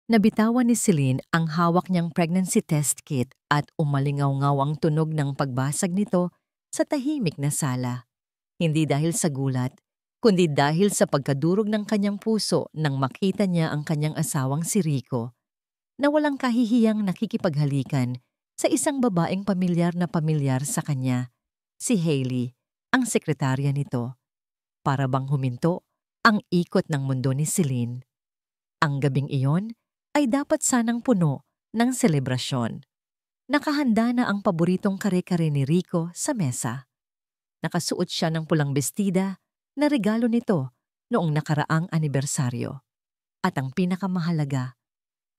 Nabitawan ni Celine ang hawak niyang pregnancy test kit at umalingaw-ngaw ang tunog ng pagbasag nito sa tahimik na sala. Hindi dahil sa gulat, kundi dahil sa pagkadurog ng kanyang puso nang makita niya ang kanyang asawang si Rico, na walang kahihiyang nakikipaghalikan sa isang babaeng pamilyar sa kanya, si Hailey, ang sekretarya nito. Para bang huminto ang ikot ng mundo ni Celine. Ang gabing iyon ay dapat sanang puno ng selebrasyon. Nakahanda na ang paboritong kare-kare ni Rico sa mesa. Nakasuot siya ng pulang bestida na regalo nito noong nakaraang anibersaryo. At ang pinakamahalaga,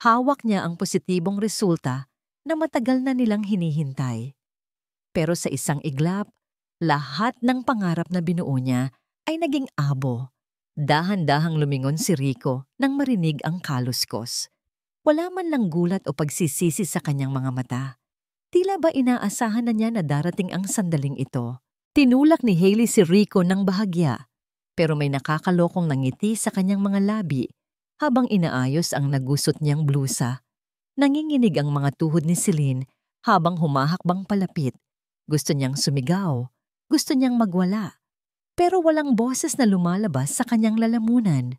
hawak niya ang positibong resulta na matagal na nilang hinihintay. Pero sa isang iglap, lahat ng pangarap na binuo niya ay naging abo. Dahan-dahang lumingon si Rico nang marinig ang kaluskos. Wala man lang gulat o pagsisisi sa kanyang mga mata. Tila ba inaasahan na niya na darating ang sandaling ito? Tinulak ni Hailey si Rico ng bahagya, pero may nakakalokong nangiti sa kanyang mga labi habang inaayos ang nagusot niyang blusa. Nanginginig ang mga tuhod ni Celine habang humahakbang palapit. Gusto niyang sumigaw, gusto niyang magwala, pero walang boses na lumalabas sa kanyang lalamunan.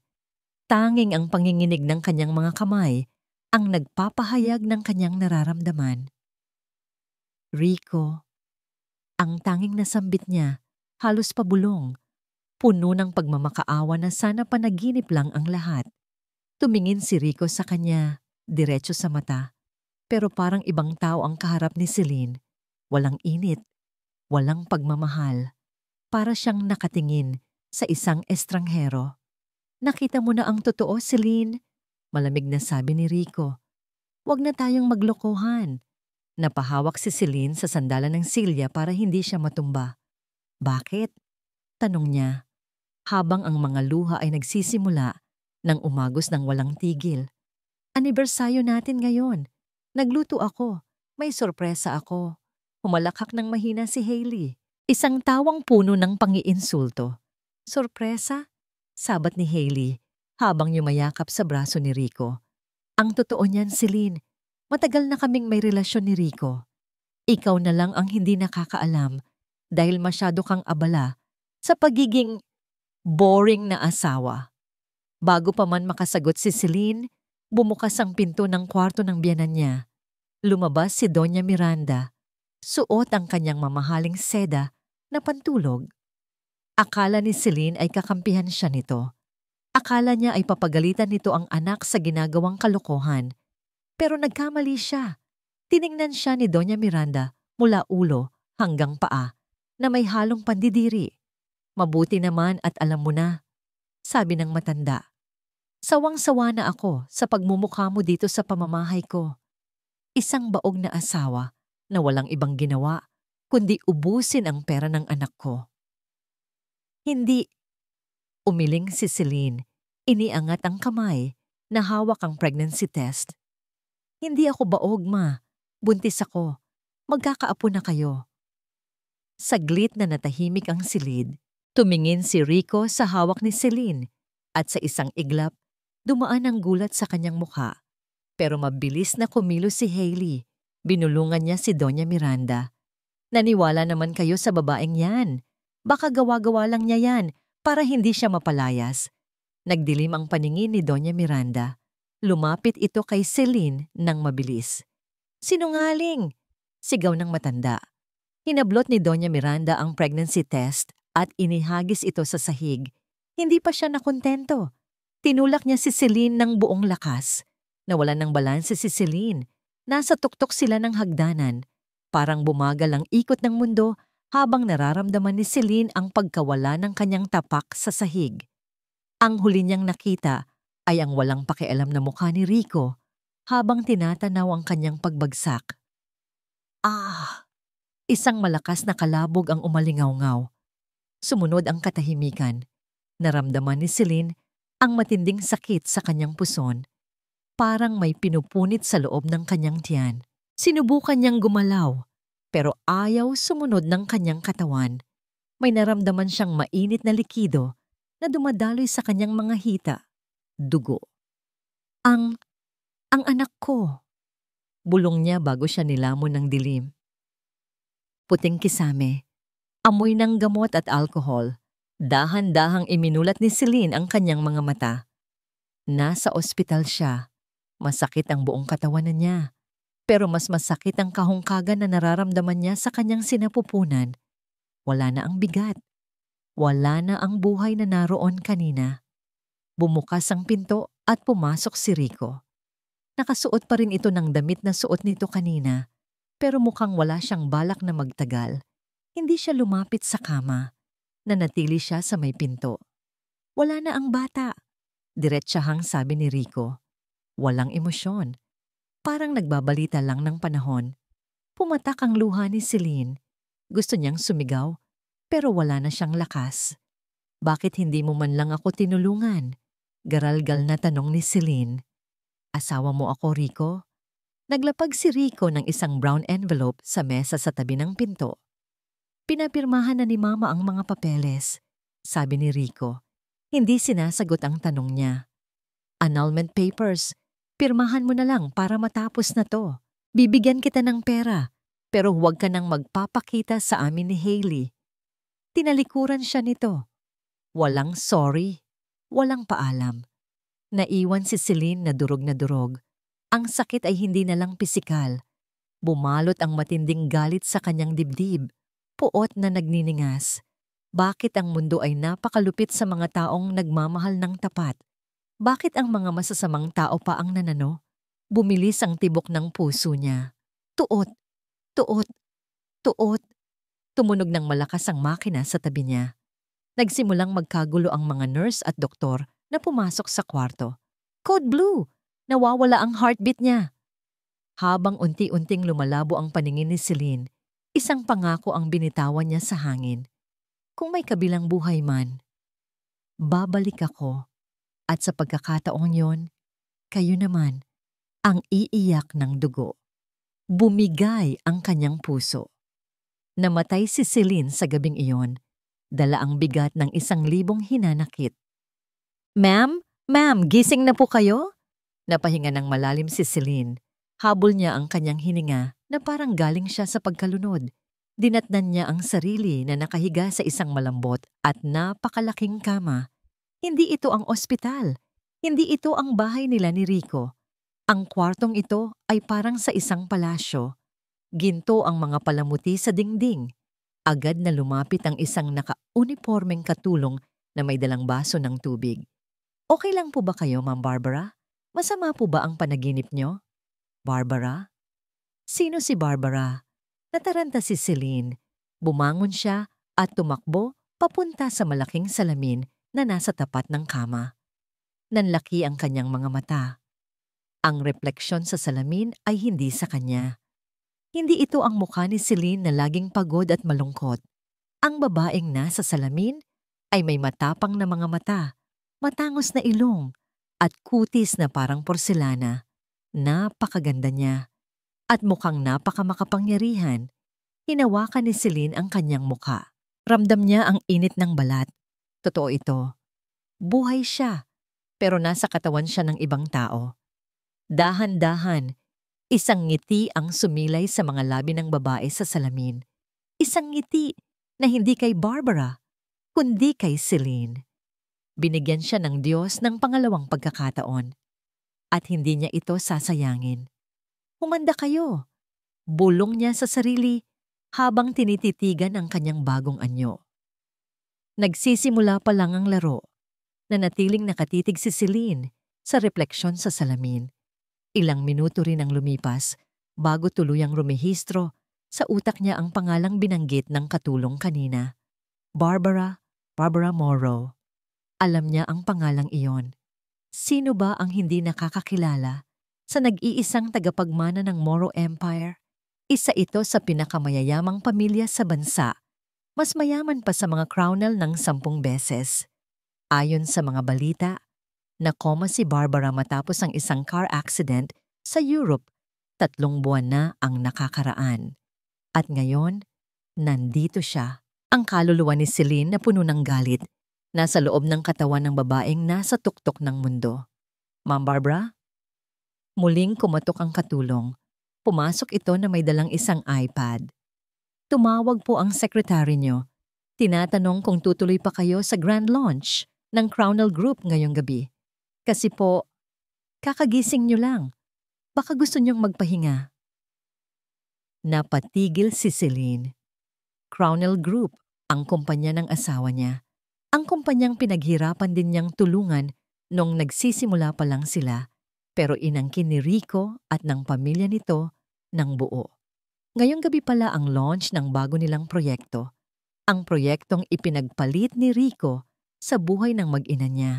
Tanging ang panginginig ng kanyang mga kamay ang nagpapahayag ng kanyang nararamdaman. Rico. Ang tanging nasambit niya, halos pabulong, puno ng pagmamakaawa na sana panaginip lang ang lahat. Tumingin si Rico sa kanya, diretso sa mata, pero parang ibang tao ang kaharap ni Celine. Walang init, walang pagmamahal. Para siyang nakatingin sa isang estranghero. Nakita mo na ang totoo, Celine, malamig na sabi ni Rico. Huwag na tayong maglokohan. Napahawak si Celine sa sandalan ng silya para hindi siya matumba. Bakit? Tanong niya, habang ang mga luha ay nagsisimula nang umagos ng walang tigil. Anibersaryo natin ngayon. Nagluto ako. May sorpresa ako. Humalakhak ng mahina si Hailey. Isang tawang puno ng pangiinsulto. Sorpresa? Sabat ni Hailey habang yumayakap sa braso ni Rico. Ang totoo niyan, Celine, matagal na kaming may relasyon ni Rico. Ikaw na lang ang hindi nakakaalam dahil masyado kang abala sa pagiging boring na asawa. Bago pa man makasagot si Celine, bumukas ang pinto ng kwarto ng biyanan niya. Lumabas si Doña Miranda. Suot ang kanyang mamahaling seda na pantulog. Akala ni Celine ay kakampihan siya nito. Akala niya ay papagalitan nito ang anak sa ginagawang kalokohan. Pero nagkamali siya. Tiningnan siya ni Doña Miranda mula ulo hanggang paa na may halong pandidiri. Mabuti naman at alam mo na, sabi ng matanda. Sawang-sawa na ako sa pagmumukha mo dito sa pamamahay ko. Isang baog na asawa na walang ibang ginawa kundi ubusin ang pera ng anak ko. Hindi. Umiling si Celine. Iniangat ang kamay na hawak ang pregnancy test. Hindi ako baog, ma. Buntis ako. Magkakaapo na kayo. Saglit na natahimik ang silid. Tumingin si Rico sa hawak ni Celine at sa isang iglap, dumaan ang gulat sa kanyang mukha. Pero mabilis na kumilos si Hailey. Binulungan niya si Doña Miranda. Naniwala naman kayo sa babaeng yan. Baka gawa-gawa lang niya yan para hindi siya mapalayas. Nagdilim ang paningin ni Doña Miranda. Lumapit ito kay Celine nang mabilis. Sinungaling! Sigaw ng matanda. Hinablot ni Doña Miranda ang pregnancy test at inihagis ito sa sahig. Hindi pa siya nakontento. Tinulak niya si Celine ng buong lakas. Nawalan ng balanse si Celine. Nasa tuktok sila ng hagdanan. Parang bumagal ang ikot ng mundo habang nararamdaman ni Celine ang pagkawala ng kanyang tapak sa sahig. Ang huli niyang nakita ay ang walang pakialam na mukha ni Rico habang tinatanaw ang kanyang pagbagsak. Ah! Isang malakas na kalabog ang umalingaw-ngaw. Sumunod ang katahimikan. Naramdaman ni Celine ang matinding sakit sa kanyang puson. Parang may pinupunit sa loob ng kanyang tiyan. Sinubukan niyang gumalaw, pero ayaw sumunod ng kanyang katawan. May naramdaman siyang mainit na likido na dumadaloy sa kanyang mga hita. Dugo. Ang Ang anak ko! Bulong niya bago siya nilamon ng dilim. Puting kisame, amoy ng gamot at alkohol. Dahan-dahang iminulat ni Celine ang kanyang mga mata. Nasa ospital siya. Masakit ang buong katawan niya. Pero mas masakit ang kahungkagan na nararamdaman niya sa kanyang sinapupunan. Wala na ang bigat. Wala na ang buhay na naroon kanina. Bumukas ang pinto at pumasok si Rico. Nakasuot pa rin ito ng damit na suot nito kanina, pero mukhang wala siyang balak na magtagal. Hindi siya lumapit sa kama. Nanatili siya sa may pinto. Wala na ang bata. Diretsahang sabi ni Rico. Walang emosyon. Parang nagbabalita lang ng panahon. Pumatak ang luha ni Celine. Gusto niyang sumigaw, pero wala na siyang lakas. Bakit hindi mo man lang ako tinulungan? Garalgal na tanong ni Celine. Asawa mo ako, Rico? Naglapag si Rico ng isang brown envelope sa mesa sa tabi ng pinto. Pinapirmahan na ni Mama ang mga papeles, sabi ni Rico. Hindi sinasagot ang tanong niya. Annulment papers, pirmahan mo na lang para matapos na to. Bibigyan kita ng pera, pero huwag ka nang magpapakita sa amin ni Hailey. Tinalikuran siya nito. Walang sorry, walang paalam. Naiwan si Celine na durog na durog. Ang sakit ay hindi na lang pisikal. Bumalot ang matinding galit sa kanyang dibdib. Puot na nagniningas. Bakit ang mundo ay napakalupit sa mga taong nagmamahal ng tapat? Bakit ang mga masasamang tao pa ang nanano? Bumilis ang tibok ng puso niya. Tuot, tuot, tuot. Tumunog ng malakas ang makina sa tabi niya. Nagsimulang magkagulo ang mga nurse at doktor na pumasok sa kwarto. Code Blue! Nawawala ang heartbeat niya. Habang unti-unting lumalabo ang paningin ni Celine, isang pangako ang binitawan niya sa hangin. Kung may kabilang buhay man, babalik ako. At sa pagkakataong yon, kayo naman ang iiyak ng dugo. Bumigay ang kanyang puso. Namatay si Celine sa gabing iyon. Dala ang bigat ng 1,000 hinanakit. Ma'am, gising na po kayo? Napahinga ng malalim si Celine. Habol niya ang kanyang hininga na parang galing siya sa pagkalunod. Dinatnan niya ang sarili na nakahiga sa isang malambot at napakalaking kama. Hindi ito ang ospital. Hindi ito ang bahay nila ni Rico. Ang kwartong ito ay parang sa isang palasyo. Ginto ang mga palamuti sa dingding. Agad na lumapit ang isang naka-uniformeng katulong na may dalang baso ng tubig. Okay lang po ba kayo, Ma'am Barbara? Masama po ba ang panaginip niyo? Barbara? Sino si Barbara? Nataranta si Celine. Bumangon siya at tumakbo papunta sa malaking salamin na nasa tapat ng kama. Nanlaki ang kanyang mga mata. Ang refleksyon sa salamin ay hindi sa kanya. Hindi ito ang mukha ni Celine na laging pagod at malungkot. Ang babaeng nasa salamin ay may matapang na mga mata, matangos na ilong, at kutis na parang porselana. Napakaganda niya. At mukhang napakamakapangyarihan. Hinawakan ni Celine ang kanyang mukha. Ramdam niya ang init ng balat. Totoo ito. Buhay siya, pero nasa katawan siya ng ibang tao. Dahan-dahan, isang ngiti ang sumilay sa mga labi ng babae sa salamin. Isang ngiti na hindi kay Barbara, kundi kay Celine. Binigyan siya ng Diyos ng pangalawang pagkakataon. At hindi niya ito sasayangin. Humanda kayo. Bulong niya sa sarili habang tinititigan ang kanyang bagong anyo. Nagsisimula pa lang ang laro. Nanatiling nakatitig si Celine sa refleksyon sa salamin. Ilang minuto rin ang lumipas bago tuluyang rumehistro sa utak niya ang pangalang binanggit ng katulong kanina. Barbara Morrow. Alam niya ang pangalang iyon. Sino ba ang hindi nakakakilala sa nag-iisang tagapagmana ng Moro Empire? Isa ito sa pinakamayayamang pamilya sa bansa. Mas mayaman pa sa mga crownal ng 10 beses. Ayon sa mga balita, nakoma si Barbara matapos ang isang car accident sa Europe. 3 buwan na ang nakakaraan. At ngayon, nandito siya. Ang kaluluwa ni Celine na puno ng galit. Nasa loob ng katawan ng babaeng nasa tuktok ng mundo. Ma'am Barbara? Muling kumatok ang katulong. Pumasok ito na may dalang isang iPad. Tumawag po ang sekretary niyo. Tinatanong kung tutuloy pa kayo sa grand launch ng Crownell Group ngayong gabi. Kasi po, kakagising niyo lang. Baka gusto niyong magpahinga. Napatigil si Celine. Crownell Group, ang kumpanya ng asawa niya. Ang kumpanyang pinaghirapan din niyang tulungan nung nagsisimula pa lang sila, pero inangkin ni Rico at ng pamilya nito ng buo. Ngayong gabi pala ang launch ng bago nilang proyekto. Ang proyektong ipinagpalit ni Rico sa buhay ng mag-ina niya.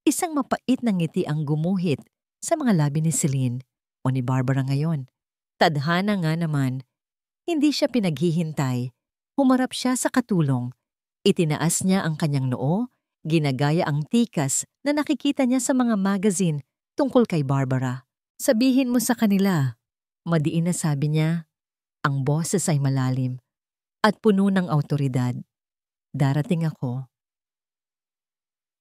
Isang mapait na ngiti ang gumuhit sa mga labi ni Celine o ni Barbara ngayon. Tadhana nga naman, hindi siya pinaghihintay. Humarap siya sa katulong. Itinaas niya ang kanyang noo, ginagaya ang tikas na nakikita niya sa mga magazine tungkol kay Barbara. Sabihin mo sa kanila, madiin na sabi niya. Ang boses ay malalim at puno ng awtoridad. Darating ako.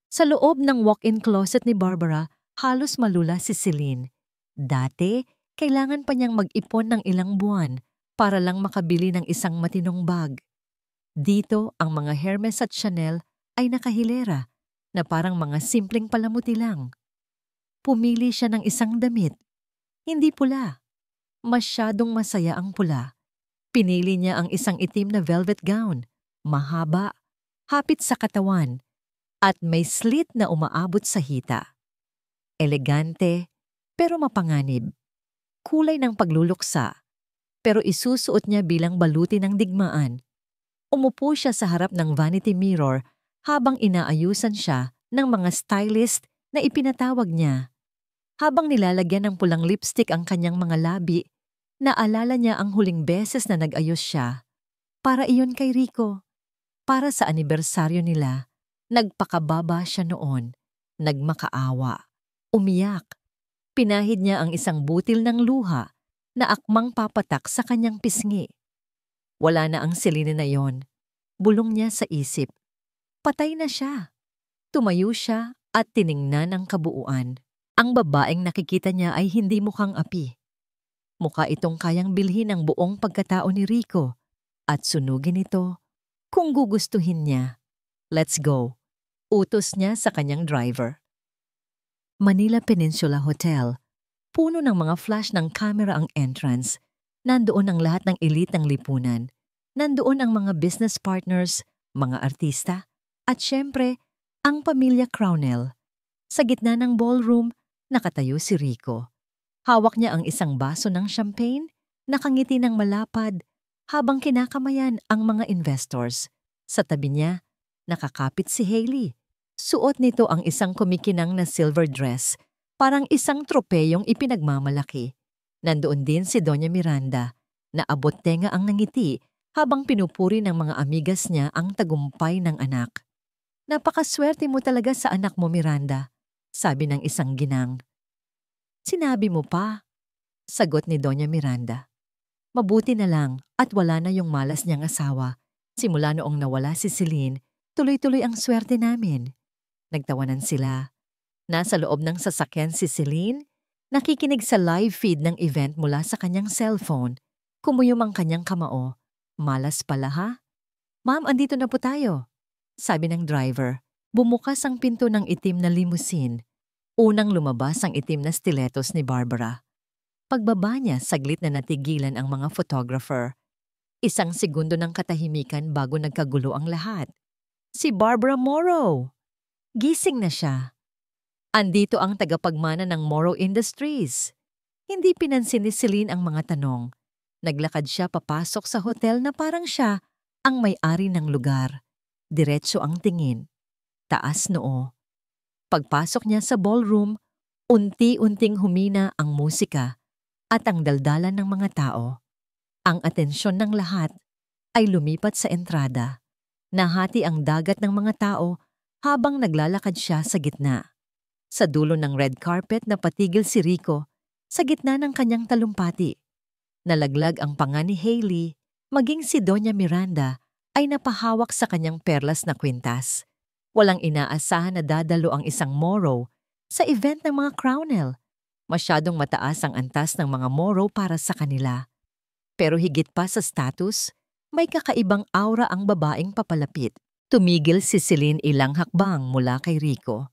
Sa loob ng walk-in closet ni Barbara, halos malula si Celine. Dati, kailangan pa niyang mag-ipon ng ilang buwan para lang makabili ng isang matinong bag. Dito, ang mga Hermes at Chanel ay nakahilera na parang mga simpleng palamuti lang. Pumili siya ng isang damit. Hindi pula. Masyadong masaya ang pula. Pinili niya ang isang itim na velvet gown, mahaba, hapit sa katawan, at may slit na umaabot sa hita. Elegante, pero mapanganib. Kulay ng pagluluksa, pero isusuot niya bilang baluti ng digmaan. Umupo siya sa harap ng vanity mirror habang inaayusan siya ng mga stylist na ipinatawag niya. Habang nilalagyan ng pulang lipstick ang kanyang mga labi, naalala niya ang huling beses na nag-ayos siya. Para iyon kay Rico. Para sa anibersaryo nila, nagpakababa siya noon, nagmakaawa, umiyak. Pinahid niya ang isang butil ng luha na akmang papatak sa kanyang pisngi. Wala na ang Celine na yon. Bulong niya sa isip. Patay na siya. Tumayo siya at tiningnan ang kabuuan. Ang babaeng nakikita niya ay hindi mukhang api. Mukha itong kayang bilhin ang buong pagkatao ni Rico at sunugin ito kung gugustuhin niya. Let's go. Utos niya sa kanyang driver. Manila Peninsula Hotel. Puno ng mga flash ng camera ang entrance. Nandoon ang lahat ng elite ng lipunan. Nandoon ang mga business partners, mga artista, at syempre, ang pamilya Crownell. Sa gitna ng ballroom, nakatayo si Rico. Hawak niya ang isang baso ng champagne, nakangiti ng malapad, habang kinakamayan ang mga investors. Sa tabi niya, nakakapit si Hailey. Suot nito ang isang kumikinang na silver dress, parang isang tropeyong ipinagmamalaki. Nandoon din si Doña Miranda, na abot tenga ang nangiti habang pinupuri ng mga amigas niya ang tagumpay ng anak. Napakaswerte mo talaga sa anak mo, Miranda, sabi ng isang ginang. Sinabi mo pa, sagot ni Doña Miranda. Mabuti na lang at wala na yung malas niyang asawa. Simula noong nawala si Celine, tuloy-tuloy ang swerte namin. Nagtawanan sila. Nasa loob ng sasakyan si Celine, nakikinig sa live feed ng event mula sa kanyang cellphone. Kumuyom ang kanyang kamao. Malas pala ha? Ma'am, andito na po tayo. Sabi ng driver. Bumukas ang pinto ng itim na limousine. Unang lumabas ang itim na stilettos ni Barbara. Pagbaba niya, saglit na natigilan ang mga photographer. Isang segundo ng katahimikan bago nagkagulo ang lahat. Si Barbara Morrow! Gising na siya. Andito ang tagapagmana ng Morrow Industries. Hindi pinansin ni Celine ang mga tanong. Naglakad siya papasok sa hotel na parang siya ang may-ari ng lugar. Diretso ang tingin. Taas noo. Pagpasok niya sa ballroom, unti-unting humina ang musika at ang daldalan ng mga tao. Ang atensyon ng lahat ay lumipat sa entrada. Nahati ang dagat ng mga tao habang naglalakad siya sa gitna. Sa dulo ng red carpet na patigil si Rico, sa gitna ng kanyang talumpati. Nalaglag ang panga ni Hailey, maging si Doña Miranda ay napahawak sa kanyang perlas na kwintas. Walang inaasahan na dadalo ang isang Morrow sa event ng mga Crownell. Masyadong mataas ang antas ng mga Moro para sa kanila. Pero higit pa sa status, may kakaibang aura ang babaeng papalapit. Tumigil si Celine ilang hakbang mula kay Rico.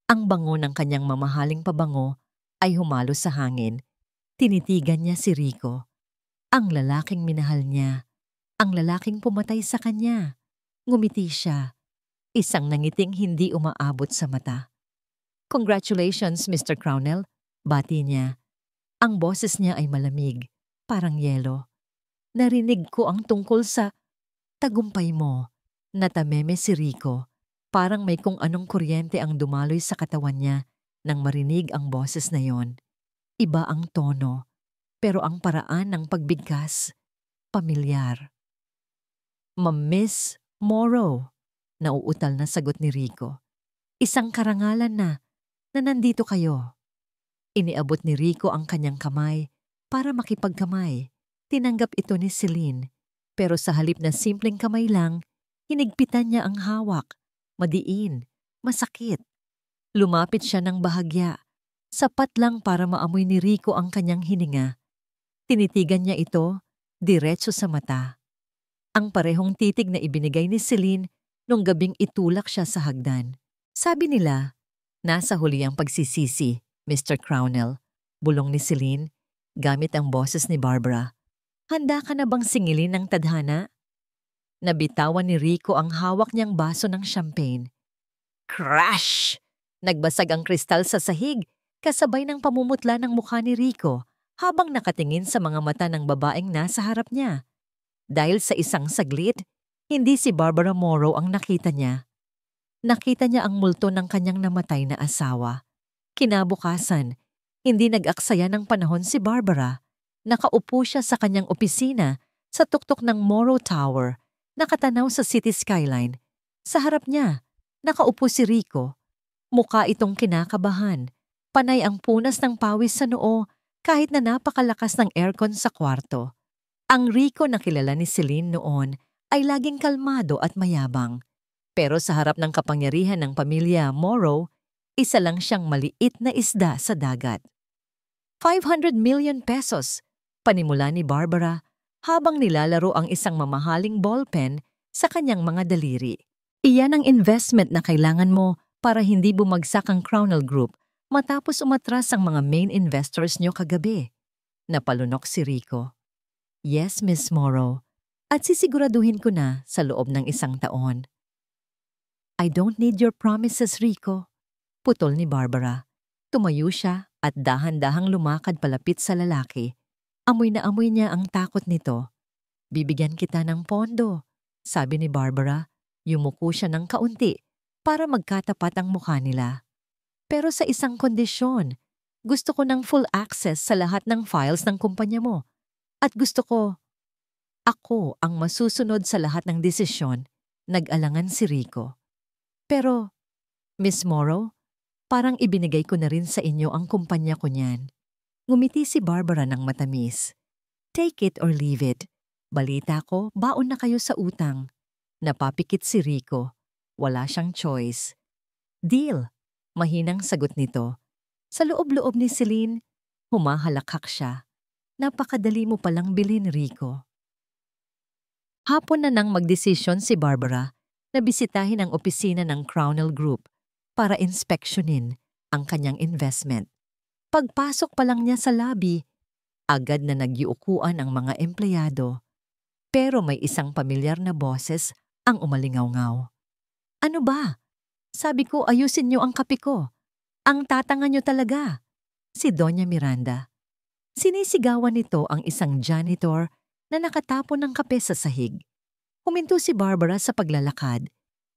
Ang bango ng kanyang mamahaling pabango ay humalo sa hangin. Tinitigan niya si Rico. Ang lalaking minahal niya. Ang lalaking pumatay sa kanya. Ngumiti siya. Isang nangiting hindi umaabot sa mata. "Congratulations, Mr. Crownell," bati niya. Ang boses niya ay malamig, parang yelo. "Narinig ko ang tungkol sa tagumpay mo." Natameme si Rico. Parang may kung anong kuryente ang dumaloy sa katawan niya nang marinig ang boses na yon. Iba ang tono, pero ang paraan ng pagbigkas, pamilyar. "Miss Morrow," nauutal na sagot ni Rico. "Isang karangalan na nandito kayo." Iniabot ni Rico ang kanyang kamay para makipagkamay. Tinanggap ito ni Celine, pero sa halip na simpleng kamay lang, hinigpitan niya ang hawak. Madiin, masakit. Lumapit siya ng bahagya, sapat lang para maamoy ni Rico ang kanyang hininga. Tinitigan niya ito, diretso sa mata. Ang parehong titig na ibinigay ni Celine nung gabing itulak siya sa hagdan. "Sabi nila, nasa huli ang pagsisisi, Mr. Crownell," bulong ni Celine, gamit ang boses ni Barbara. "Handa ka na bang singilin ng tadhana?" Nabitawan ni Rico ang hawak niyang baso ng champagne. Crash! Nagbasag ang kristal sa sahig, kasabay ng pamumutla ng mukha ni Rico habang nakatingin sa mga mata ng babaeng nasa harap niya. Dahil sa isang saglit, hindi si Barbara Morrow ang nakita niya. Nakita niya ang multo ng kanyang namatay na asawa. Kinabukasan, hindi nag-aksaya ng panahon si Barbara. Nakaupo siya sa kanyang opisina sa tuktok ng Morrow Tower, nakatanaw sa city skyline. Sa harap niya, nakaupo si Rico. Mukha itong kinakabahan. Panay ang punas ng pawis sa noo kahit na napakalakas ng aircon sa kwarto. Ang Rico na kilala ni Celine noon ay laging kalmado at mayabang. Pero sa harap ng kapangyarihan ng pamilya Morrow, isa lang siyang maliit na isda sa dagat. 500 million pesos, panimula ni Barbara habang nilalaro ang isang mamahaling ballpen sa kanyang mga daliri. Iyan ang investment na kailangan mo para hindi bumagsak ang Crownell Group matapos umatras ang mga main investors nyo kagabi. Napalunok si Rico. "Yes, Miss Morrow. At sisiguraduhin ko na sa loob ng 1 taon." "I don't need your promises, Rico," putol ni Barbara. Tumayo siya at dahan-dahang lumakad palapit sa lalaki. Amoy na amoy niya ang takot nito. "Bibigyan kita ng pondo," sabi ni Barbara. Yumuko siya ng kaunti para magkatapat ang mukha nila. "Pero sa isang kondisyon, gusto ko ng full access sa lahat ng files ng kumpanya mo. At gusto ko, ako ang masusunod sa lahat ng desisyon." Nag-alangan si Rico. "Pero, Miss Morrow, parang ibinigay ko na rin sa inyo ang kumpanya ko niyan." Ngumiti si Barbara ng matamis. "Take it or leave it. Balita ko, baon na kayo sa utang." Napapikit si Rico. Wala siyang choice. "Deal," mahinang sagot nito. Sa loob-loob ni Celine, humahalakhak siya. "Napakadali mo palang bilhin, Rico." Hapon na nang magdesisyon si Barbara na bisitahin ang opisina ng Crownell Group para inspeksyonin ang kanyang investment. Pagpasok pa lang niya sa lobby, agad na nagyuukuan ang mga empleyado. Pero may isang pamilyar na boses ang umalingaw-ngaw. "Ano ba? Sabi ko ayusin niyo ang kape ko. Ang tatanga niyo talaga." Si Doña Miranda. Sinisigawan nito ang isang janitor na nakatapon ng kape sa sahig. Huminto si Barbara sa paglalakad.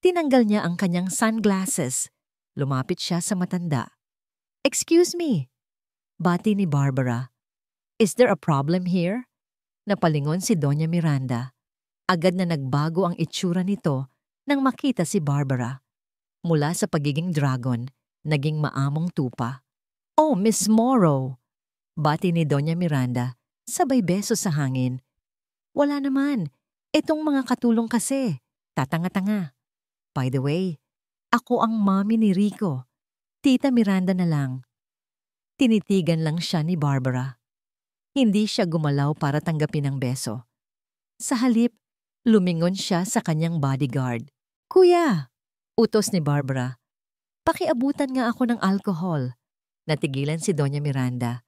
Tinanggal niya ang kanyang sunglasses. Lumapit siya sa matanda. "Excuse me," bati ni Barbara. "Is there a problem here?" Napalingon si Doña Miranda. Agad na nagbago ang itsura nito nang makita si Barbara. Mula sa pagiging dragon, naging maamong tupa. "Oh, Miss Morrow!" bati ni Doña Miranda, sabay beso sa hangin. "Wala naman. Itong mga katulong kasi. Tatanga-tanga. By the way, ako ang mommy ni Rico. Tita Miranda na lang." Tinitigan lang siya ni Barbara. Hindi siya gumalaw para tanggapin ang beso. Sa halip, lumingon siya sa kanyang bodyguard. "Kuya!" utos ni Barbara. "Pakiabutan nga ako ng alcohol." Natigilan si Doña Miranda.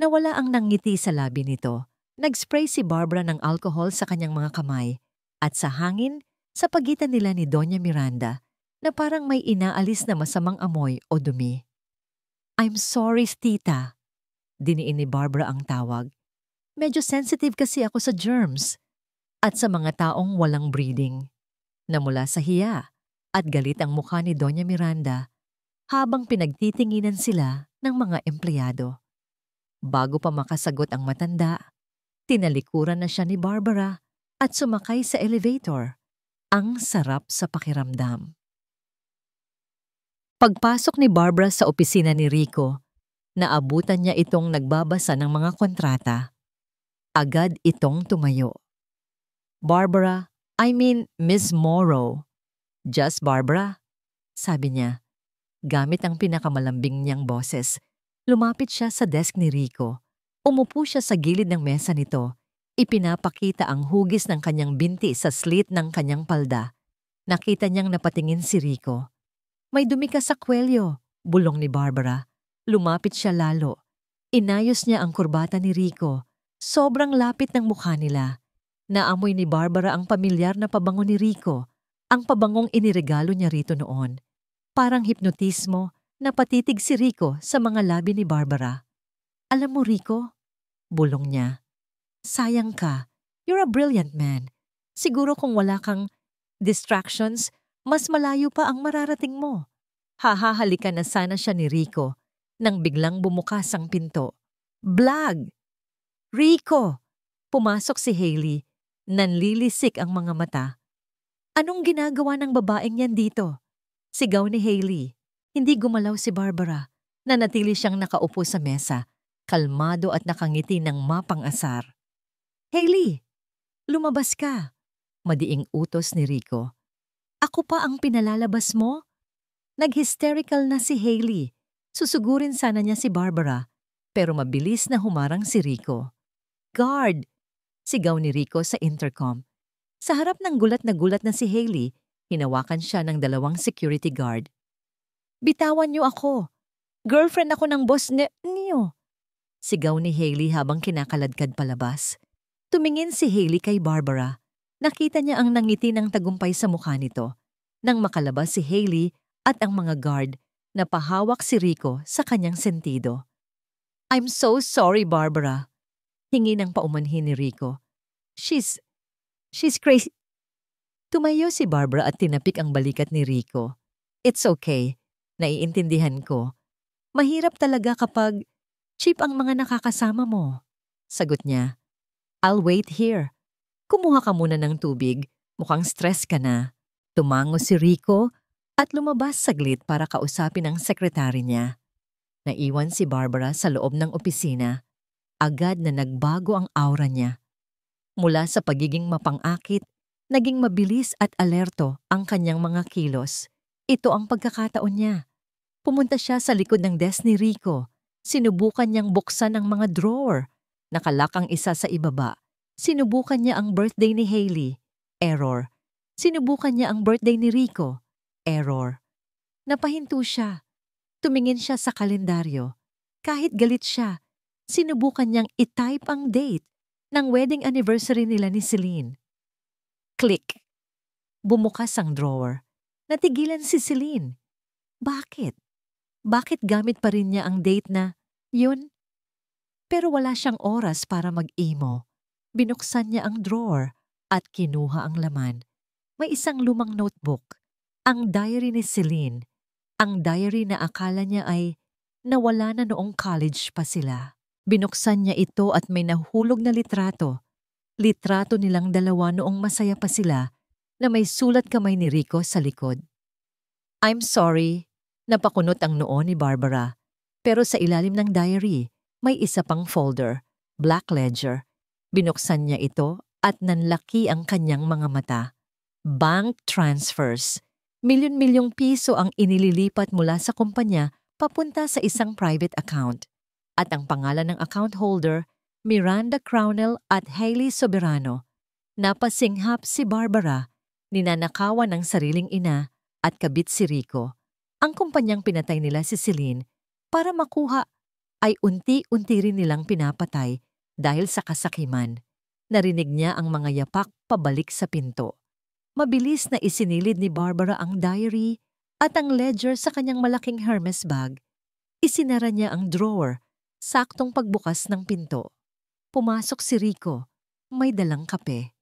Nawala ang nangiti sa labi nito. Nag-spray si Barbara ng alcohol sa kanyang mga kamay at sa hangin sa pagitan nila ni Doña Miranda na parang may inaalis na masamang amoy o dumi. "I'm sorry, tita." Diniin ni Barbara ang tawag. "Medyo sensitive kasi ako sa germs at sa mga taong walang breeding." Namula sa hiya at galit ang mukha ni Doña Miranda habang pinagtitinginan sila ng mga empleyado. Bago pa makasagot ang matanda, tinalikuran na siya ni Barbara at sumakay sa elevator. Ang sarap sa pakiramdam. Pagpasok ni Barbara sa opisina ni Rico, naabutan niya itong nagbabasa ng mga kontrata. Agad itong tumayo. "Barbara, I mean Miss Morrow." "Just Barbara," sabi niya. Gamit ang pinakamalambing niyang boses, lumapit siya sa desk ni Rico. Umupo siya sa gilid ng mesa nito. Ipinapakita ang hugis ng kanyang binti sa slit ng kanyang palda. Nakita niyang napatingin si Rico. "May dumi ka sa kwelyo," bulong ni Barbara. Lumapit siya lalo. Inayos niya ang kurbata ni Rico. Sobrang lapit ng mukha nila. Naamoy ni Barbara ang pamilyar na pabango ni Rico, ang pabangong iniregalo niya rito noon. Parang hipnotismo, napatitig si Rico sa mga labi ni Barbara. "Alam mo, Rico," bulong niya, "sayang ka. You're a brilliant man. Siguro kung wala kang distractions, mas malayo pa ang mararating mo." Hahahalikan na sana siya ni Rico nang biglang bumukas ang pinto. "Blag! Rico!" Pumasok si Hailey. Nanlilisik ang mga mata. "Anong ginagawa ng babaeng yan dito?" Sigaw ni Hailey. Hindi gumalaw si Barbara. Nanatili siyang nakaupo sa mesa, kalmado at nakangiti ng mapang-asar. "Hailey, lumabas ka," madiing utos ni Rico. "Ako pa ang pinalalabas mo?" Nag-hysterical na si Hailey. Susugurin sana niya si Barbara, pero mabilis na humarang si Rico. "Guard!" sigaw ni Rico sa intercom. Sa harap ng gulat na si Hailey, hinawakan siya ng 2 security guard. "Bitawan niyo ako. Girlfriend ako ng boss niyo," sigaw ni Hailey habang kinakaladkad palabas. Tumingin si Hailey kay Barbara. Nakita niya ang nangiti ng tagumpay sa mukha nito. Nang makalabas si Hailey at ang mga guard, napahawak si Rico sa kanyang sentido. "I'm so sorry, Barbara." Hingi ng paumanhin ni Rico. She's crazy." Tumayo si Barbara at tinapik ang balikat ni Rico. "It's okay. Naiintindihan ko. Mahirap talaga kapag cheap ang mga nakakasama mo." Sagot niya. "I'll wait here. Kumuha ka muna ng tubig. Mukhang stress ka na." Tumango si Rico at lumabas saglit para kausapin ang sekretary niya. Naiwan si Barbara sa loob ng opisina. Agad na nagbago ang aura niya. Mula sa pagiging mapang-akit, naging mabilis at alerto ang kanyang mga kilos. Ito ang pagkakataon niya. Pumunta siya sa likod ng desk ni Rico. Sinubukan niyang buksan ang mga drawer. Nakalak ang isa sa ibaba. Sinubukan niya ang birthday ni Hailey. Error. Sinubukan niya ang birthday ni Rico. Error. Napahinto siya. Tumingin siya sa kalendaryo. Kahit galit siya, sinubukan niyang i-type ang date ng wedding anniversary nila ni Celine. Click. Bumukas ang drawer. Natigilan si Celine. Bakit? Bakit gamit pa rin niya ang date na yun? Pero wala siyang oras para mag-emo. Binuksan niya ang drawer at kinuha ang laman. May isang lumang notebook. Ang diary ni Celine. Ang diary na akala niya ay nawala na noong college pa sila. Binuksan niya ito at may nahulog na litrato. Litrato nilang dalawa noong masaya pa sila na may sulat kamay ni Rico sa likod. "I'm sorry," napakunot ang noo ni Barbara. Pero sa ilalim ng diary, may isa pang folder, black ledger. Binuksan niya ito at nanlaki ang kanyang mga mata. Bank transfers. Milyon-milyong piso ang inililipat mula sa kumpanya papunta sa isang private account. at ang pangalan ng account holder, Miranda Crownell at Hailey Soberano. Napasinghap si Barbara, ninanakawan ng sariling ina at kabit si Rico. Ang kumpanyang pinatay nila si Celine para makuha ay unti-unti rin nilang pinapatay dahil sa kasakiman. Narinig niya ang mga yapak pabalik sa pinto. Mabilis na isinilid ni Barbara ang diary at ang ledger sa kanyang malaking Hermes bag. Isinara niya ang drawer, saktong pagbukas ng pinto. Pumasok si Rico, may dalang kape.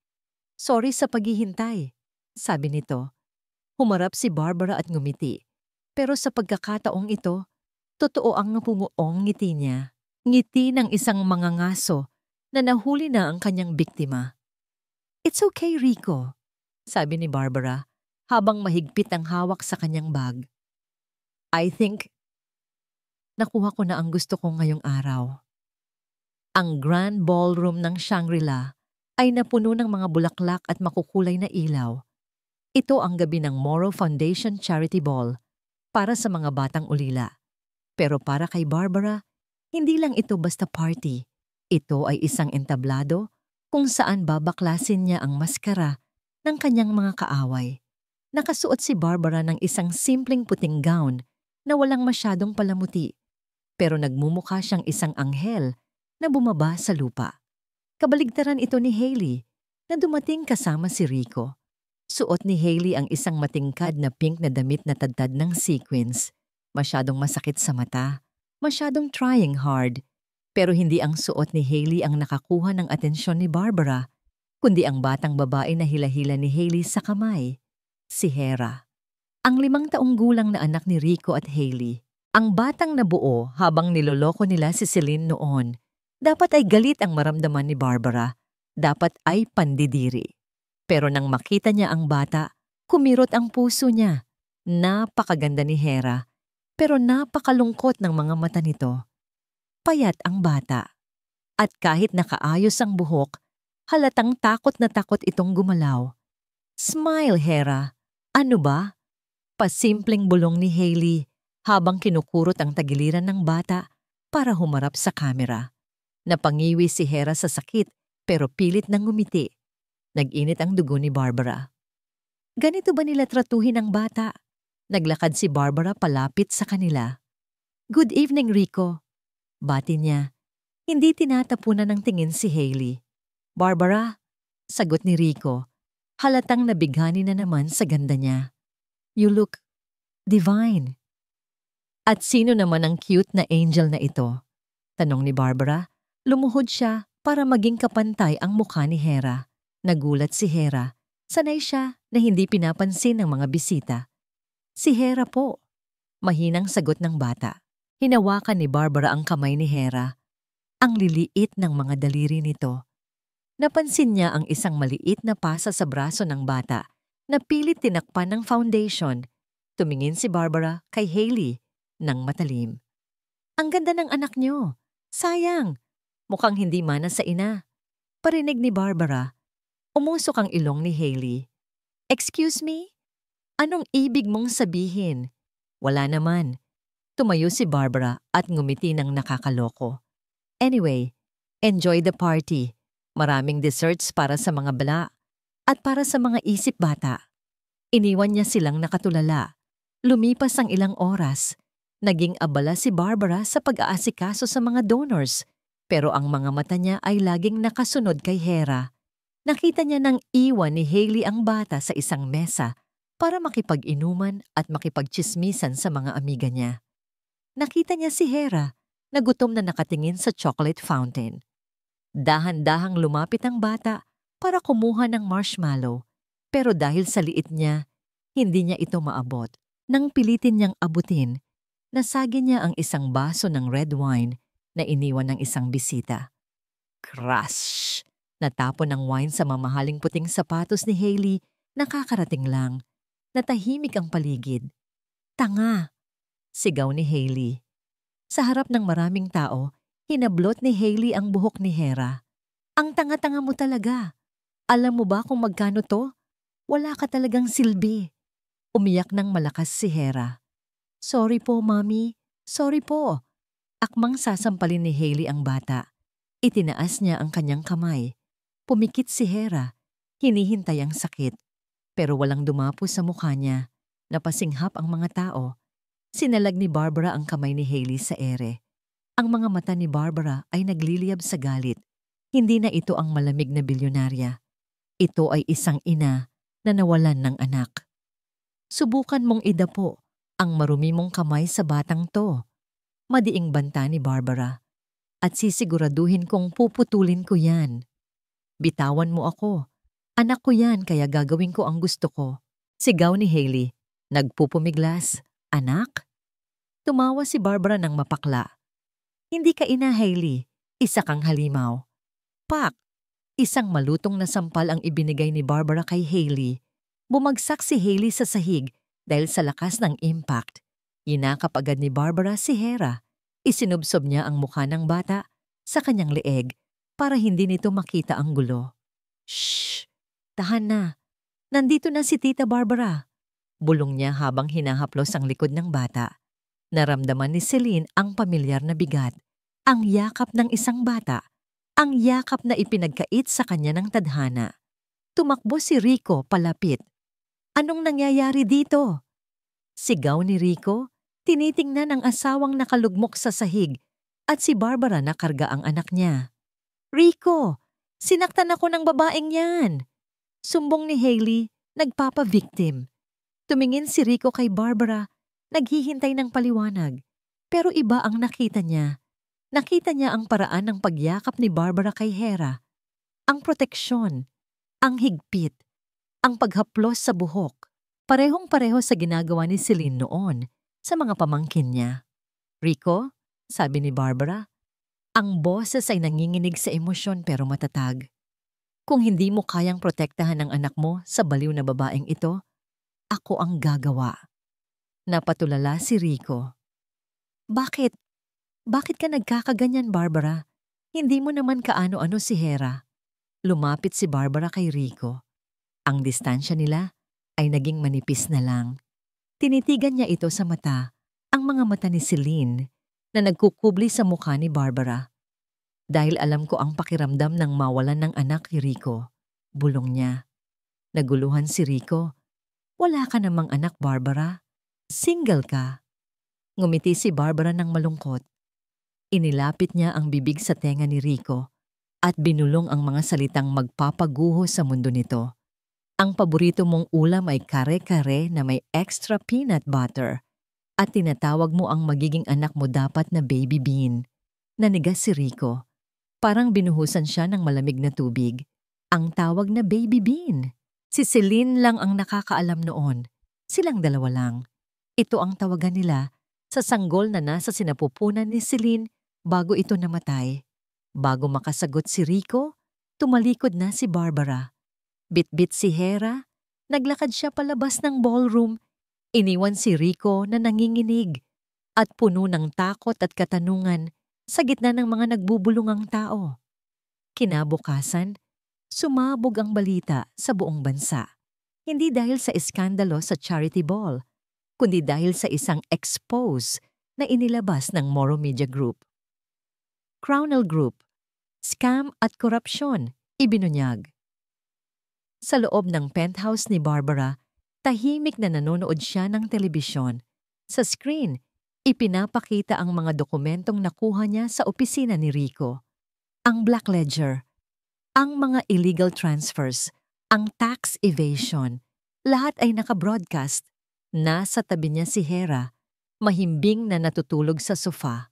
"Sorry sa paghihintay," sabi nito. Humarap si Barbara at ngumiti. Pero sa pagkakataong ito, totoo ang napumuong ngiti niya. Ngiti ng isang mangangaso na nahuli na ang kanyang biktima. "It's okay, Rico," sabi ni Barbara habang mahigpit ang hawak sa kanyang bag. "I think nakuha ko na ang gusto ko ngayong araw." Ang grand ballroom ng Shangri-La ay napuno ng mga bulaklak at makukulay na ilaw. Ito ang gabi ng Moro Foundation Charity Ball para sa mga batang ulila. Pero para kay Barbara, hindi lang ito basta party. Ito ay isang entablado kung saan babaklasin niya ang maskara ng kanyang mga kaaway. Nakasuot si Barbara ng isang simpleng puting gown na walang masyadong palamuti, pero nagmumukha siyang isang anghel na bumaba sa lupa. Kabaligtaran ito ni Hailey na dumating kasama si Rico. Suot ni Hailey ang isang matingkad na pink na damit na tadtad ng sequins. Masyadong masakit sa mata, masyadong trying hard. Pero hindi ang suot ni Hailey ang nakakuha ng atensyon ni Barbara, kundi ang batang babae na hila-hila ni Hailey sa kamay, si Hera. Ang 5 taong gulang na anak ni Rico at Hailey. Ang batang nabuo habang niloloko nila si Celine noon. Dapat ay galit ang maramdaman ni Barbara. Dapat ay pandidiri. Pero nang makita niya ang bata, kumirot ang puso niya. Napakaganda ni Hera, pero napakalungkot ng mga mata nito. Payat ang bata. At kahit nakaayos ang buhok, halatang takot na takot itong gumalaw. "Smile, Hera. Ano ba?" Pasimpleng bulong ni Hailey habang kinukurot ang tagiliran ng bata para humarap sa kamera. Napangiwi si Hera sa sakit pero pilit nang ngumiti. Nag-init ang dugo ni Barbara. Ganito ba nila tratuhin ang bata? Naglakad si Barbara palapit sa kanila. "Good evening, Rico." Bati niya. Hindi tinatapunan ng tingin si Hailey. "Barbara," sagot ni Rico. Halatang nabighani na naman sa ganda niya. "You look divine." "At sino naman ang cute na angel na ito?" tanong ni Barbara. Lumuhod siya para maging kapantay ang mukha ni Hera. Nagulat si Hera. Sanay siya na hindi pinapansin ng mga bisita. "Si Hera po," mahinang sagot ng bata. Hinawakan ni Barbara ang kamay ni Hera. Ang liliit ng mga daliri nito. Napansin niya ang isang maliit na pasa sa braso ng bata na pilit tinakpan ng foundation. Tumingin si Barbara kay Hailey ng matalim. "Ang ganda ng anak niyo. Sayang, mukhang hindi mana sa ina." Parinig ni Barbara. Umusok ang ilong ni Hailey. "Excuse me? Anong ibig mong sabihin?" "Wala naman." Tumayo si Barbara at ngumiti ng nakakaloko. "Anyway, enjoy the party. Maraming desserts para sa mga bala at para sa mga isip bata." Iniwan niya silang nakatulala. Lumipas ang ilang oras. Naging abala si Barbara sa pag-aasikaso sa mga donors, pero ang mga mata niya ay laging nakasunod kay Hera. Nakita niya nang iwan ni Hailey ang bata sa isang mesa para makipag-inuman at makipagtsismisan sa mga amiga niya. Nakita niya si Hera na gutom na nakatingin sa chocolate fountain. Dahan-dahang lumapit ang bata para kumuha ng marshmallow, pero dahil sa liit niya, hindi niya ito maabot. Nang pilitin niyang abutin, nasagi niya ang isang baso ng red wine na iniwan ng isang bisita. Crush! Natapon ang wine sa mamahaling puting sapatos ni Hailey, nakakarating lang. Natahimik ang paligid. "Tanga!" sigaw ni Hailey. Sa harap ng maraming tao, hinablot ni Hailey ang buhok ni Hera. "Ang tanga-tanga mo talaga. Alam mo ba kung magkano to? Wala ka talagang silbi." Umiyak ng malakas si Hera. "Sorry po, Mommy. Sorry po." Akmang sasampalin ni Hailey ang bata. Itinaas niya ang kanyang kamay. Pumikit si Hera. Hinihintay ang sakit. Pero walang dumapo sa mukha niya. Napasinghap ang mga tao. Sinalag ni Barbara ang kamay ni Hailey sa ere. Ang mga mata ni Barbara ay nagliliyab sa galit. Hindi na ito ang malamig na bilyonarya. Ito ay isang ina na nawalan ng anak. Subukan mong idapo ang marumi mong kamay sa batang to. Madiing banta ni Barbara. At sisiguraduhin kong puputulin ko yan. Bitawan mo ako. Anak ko yan kaya gagawin ko ang gusto ko. Sigaw ni Hailey. Nagpupumiglas. Anak? Tumawa si Barbara ng mapakla. Hindi ka ina, Hailey. Isa kang halimaw. Pak! Isang malutong na sampal ang ibinigay ni Barbara kay Hailey. Bumagsak si Hailey sa sahig dahil sa lakas ng impact. Yinakap agad ni Barbara si Hera. Isinubsob niya ang mukha ng bata sa kanyang leeg para hindi nito makita ang gulo. Shh! Tahan na. Nandito na si Tita Barbara. Bulong niya habang hinahaplos ang likod ng bata. Naramdaman ni Celine ang pamilyar na bigat. Ang yakap ng isang bata. Ang yakap na ipinagkait sa kanya ng tadhana. Tumakbo si Rico palapit. Anong nangyayari dito? Sigaw ni Rico, tinitingnan ang asawang nakalugmok sa sahig at si Barbara na karga ang anak niya. Rico, sinaktan ako ng babaeng yan. Sumbong ni Hailey, nagpapa-victim. Tumingin si Rico kay Barbara, naghihintay ng paliwanag. Pero iba ang nakita niya. Nakita niya ang paraan ng pagyakap ni Barbara kay Hera. Ang proteksyon, ang higpit, ang paghaplos sa buhok. Parehong-pareho sa ginagawa ni Celine noon sa mga pamangkin niya. Rico, sabi ni Barbara, ang boses ay nanginginig sa emosyon pero matatag. Kung hindi mo kayang protektahan ang anak mo sa baliw na babaeng ito, ako ang gagawa. Napatulala si Rico. Bakit? Bakit ka nagkakaganyan, Barbara? Hindi mo naman kaano-ano si Hera. Lumapit si Barbara kay Rico. Ang distansya nila ay naging manipis na lang. Tinitigan niya ito sa mata, ang mga mata ni Celine na nagkukubli sa mukha ni Barbara. Dahil alam ko ang pakiramdam ng mawalan ng anak ni Rico, bulong niya. Naguluhan si Rico. Wala ka namang anak, Barbara. Single ka. Ngumiti si Barbara ng malungkot. Inilapit niya ang bibig sa tenga ni Rico at binulong ang mga salitang magpapaguho sa mundo nito. Ang paborito mong ulam ay kare-kare na may extra peanut butter at tinatawag mo ang magiging anak mo dapat na baby bean. Nanigas si Rico. Parang binuhusan siya ng malamig na tubig. Ang tawag na baby bean. Si Celine lang ang nakakaalam noon. Silang dalawa lang. Ito ang tawagan nila sa sanggol na nasa sinapupunan ni Celine bago ito namatay. Bago makasagot si Rico, tumalikod na si Barbara. Bit-bit si Hera, naglakad siya palabas ng ballroom. Iniwan si Rico na nanginginig at puno ng takot at katanungan sa gitna ng mga nagbubulungang tao. Kinabukasan, sumabog ang balita sa buong bansa. Hindi dahil sa iskandalo sa charity ball, kundi dahil sa isang expose na inilabas ng Moro Media Group. Crownell Group, scam at korupsyon, ibinunyag. Sa loob ng penthouse ni Barbara, tahimik na nanonood siya ng telebisyon. Sa screen, ipinapakita ang mga dokumentong nakuha niya sa opisina ni Rico. Ang black ledger, ang mga illegal transfers, ang tax evasion, lahat ay nakabroadcast. Nasa tabi niya si Hera, mahimbing na natutulog sa sofa.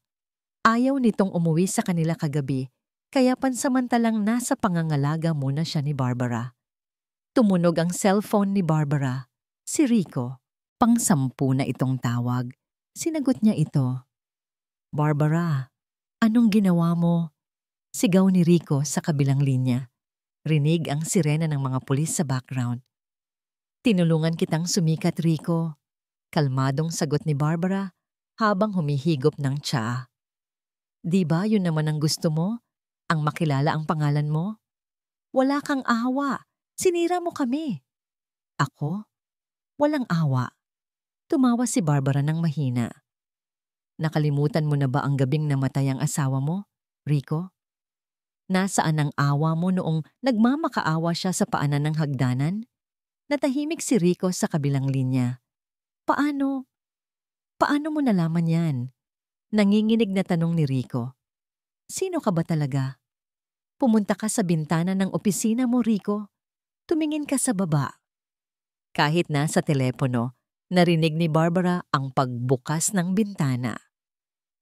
Ayaw nitong umuwi sa kanila kagabi, kaya pansamantalang nasa pangangalaga muna siya ni Barbara. Tumunog ang cellphone ni Barbara. Si Rico. Pang-10 na itong tawag. Sinagot niya ito. Barbara, anong ginawa mo? Sigaw ni Rico sa kabilang linya. Rinig ang sirena ng mga pulis sa background. Tinulungan kitang sumikat, Rico. Kalmadong sagot ni Barbara habang humihigop ng tsaa. Di ba yun naman ang gusto mo? Ang makilala ang pangalan mo? Wala kang awa. Sinira mo kami. Ako? Walang awa. Tumawa si Barbara ng mahina. Nakalimutan mo na ba ang gabing namatay ang asawa mo, Rico? Nasaan ang awa mo noong nagmamakaawa siya sa paanan ng hagdanan? Natahimik si Rico sa kabilang linya. Paano? Paano mo nalaman yan? Nanginginig na tanong ni Rico. Sino ka ba talaga? Pumunta ka sa bintana ng opisina mo, Rico. Tumingin ka sa baba. Kahit nasa telepono, narinig ni Barbara ang pagbukas ng bintana.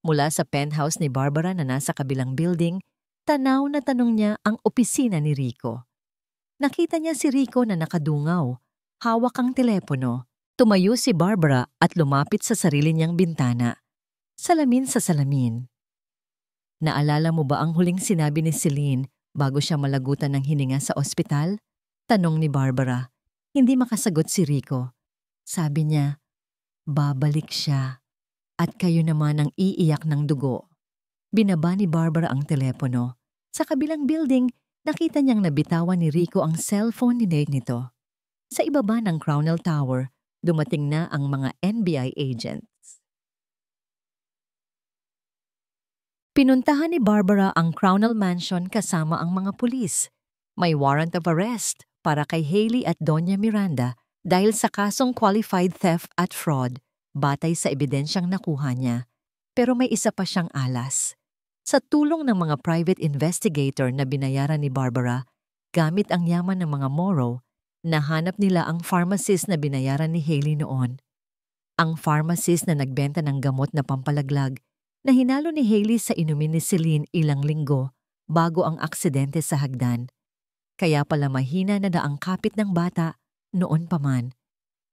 Mula sa penthouse ni Barbara na nasa kabilang building, tanaw na tanong niya ang opisina ni Rico. Nakita niya si Rico na nakadungaw, hawak ang telepono. Tumayo si Barbara at lumapit sa sarili niyang bintana. Salamin sa salamin. Naalala mo ba ang huling sinabi ni Celine bago siya malagutan ng hininga sa ospital? Tanong ni Barbara. Hindi makasagot si Rico. Sabi niya, babalik siya at kayo naman ang iiyak ng dugo. Binaba ni Barbara ang telepono. Sa kabilang building, nakita niyang nabitawan ni Rico ang cellphone ni Nate nito. Sa ibaba ng Crownell Tower, dumating na ang mga NBI agents. Pinuntahan ni Barbara ang Crownell Mansion kasama ang mga pulis. May warrant of arrest para kay Hailey at Doña Miranda dahil sa kasong qualified theft at fraud, batay sa ebidensyang nakuha niya. Pero may isa pa siyang alas. Sa tulong ng mga private investigator na binayaran ni Barbara, gamit ang yaman ng mga Moro, nahanap nila ang pharmacist na binayaran ni Hailey noon. Ang pharmacist na nagbenta ng gamot na pampalaglag na hinalo ni Hailey sa inumin ni Celine ilang linggo bago ang aksidente sa hagdan. Kaya pala mahina na daang kapit ng bata noon pa man.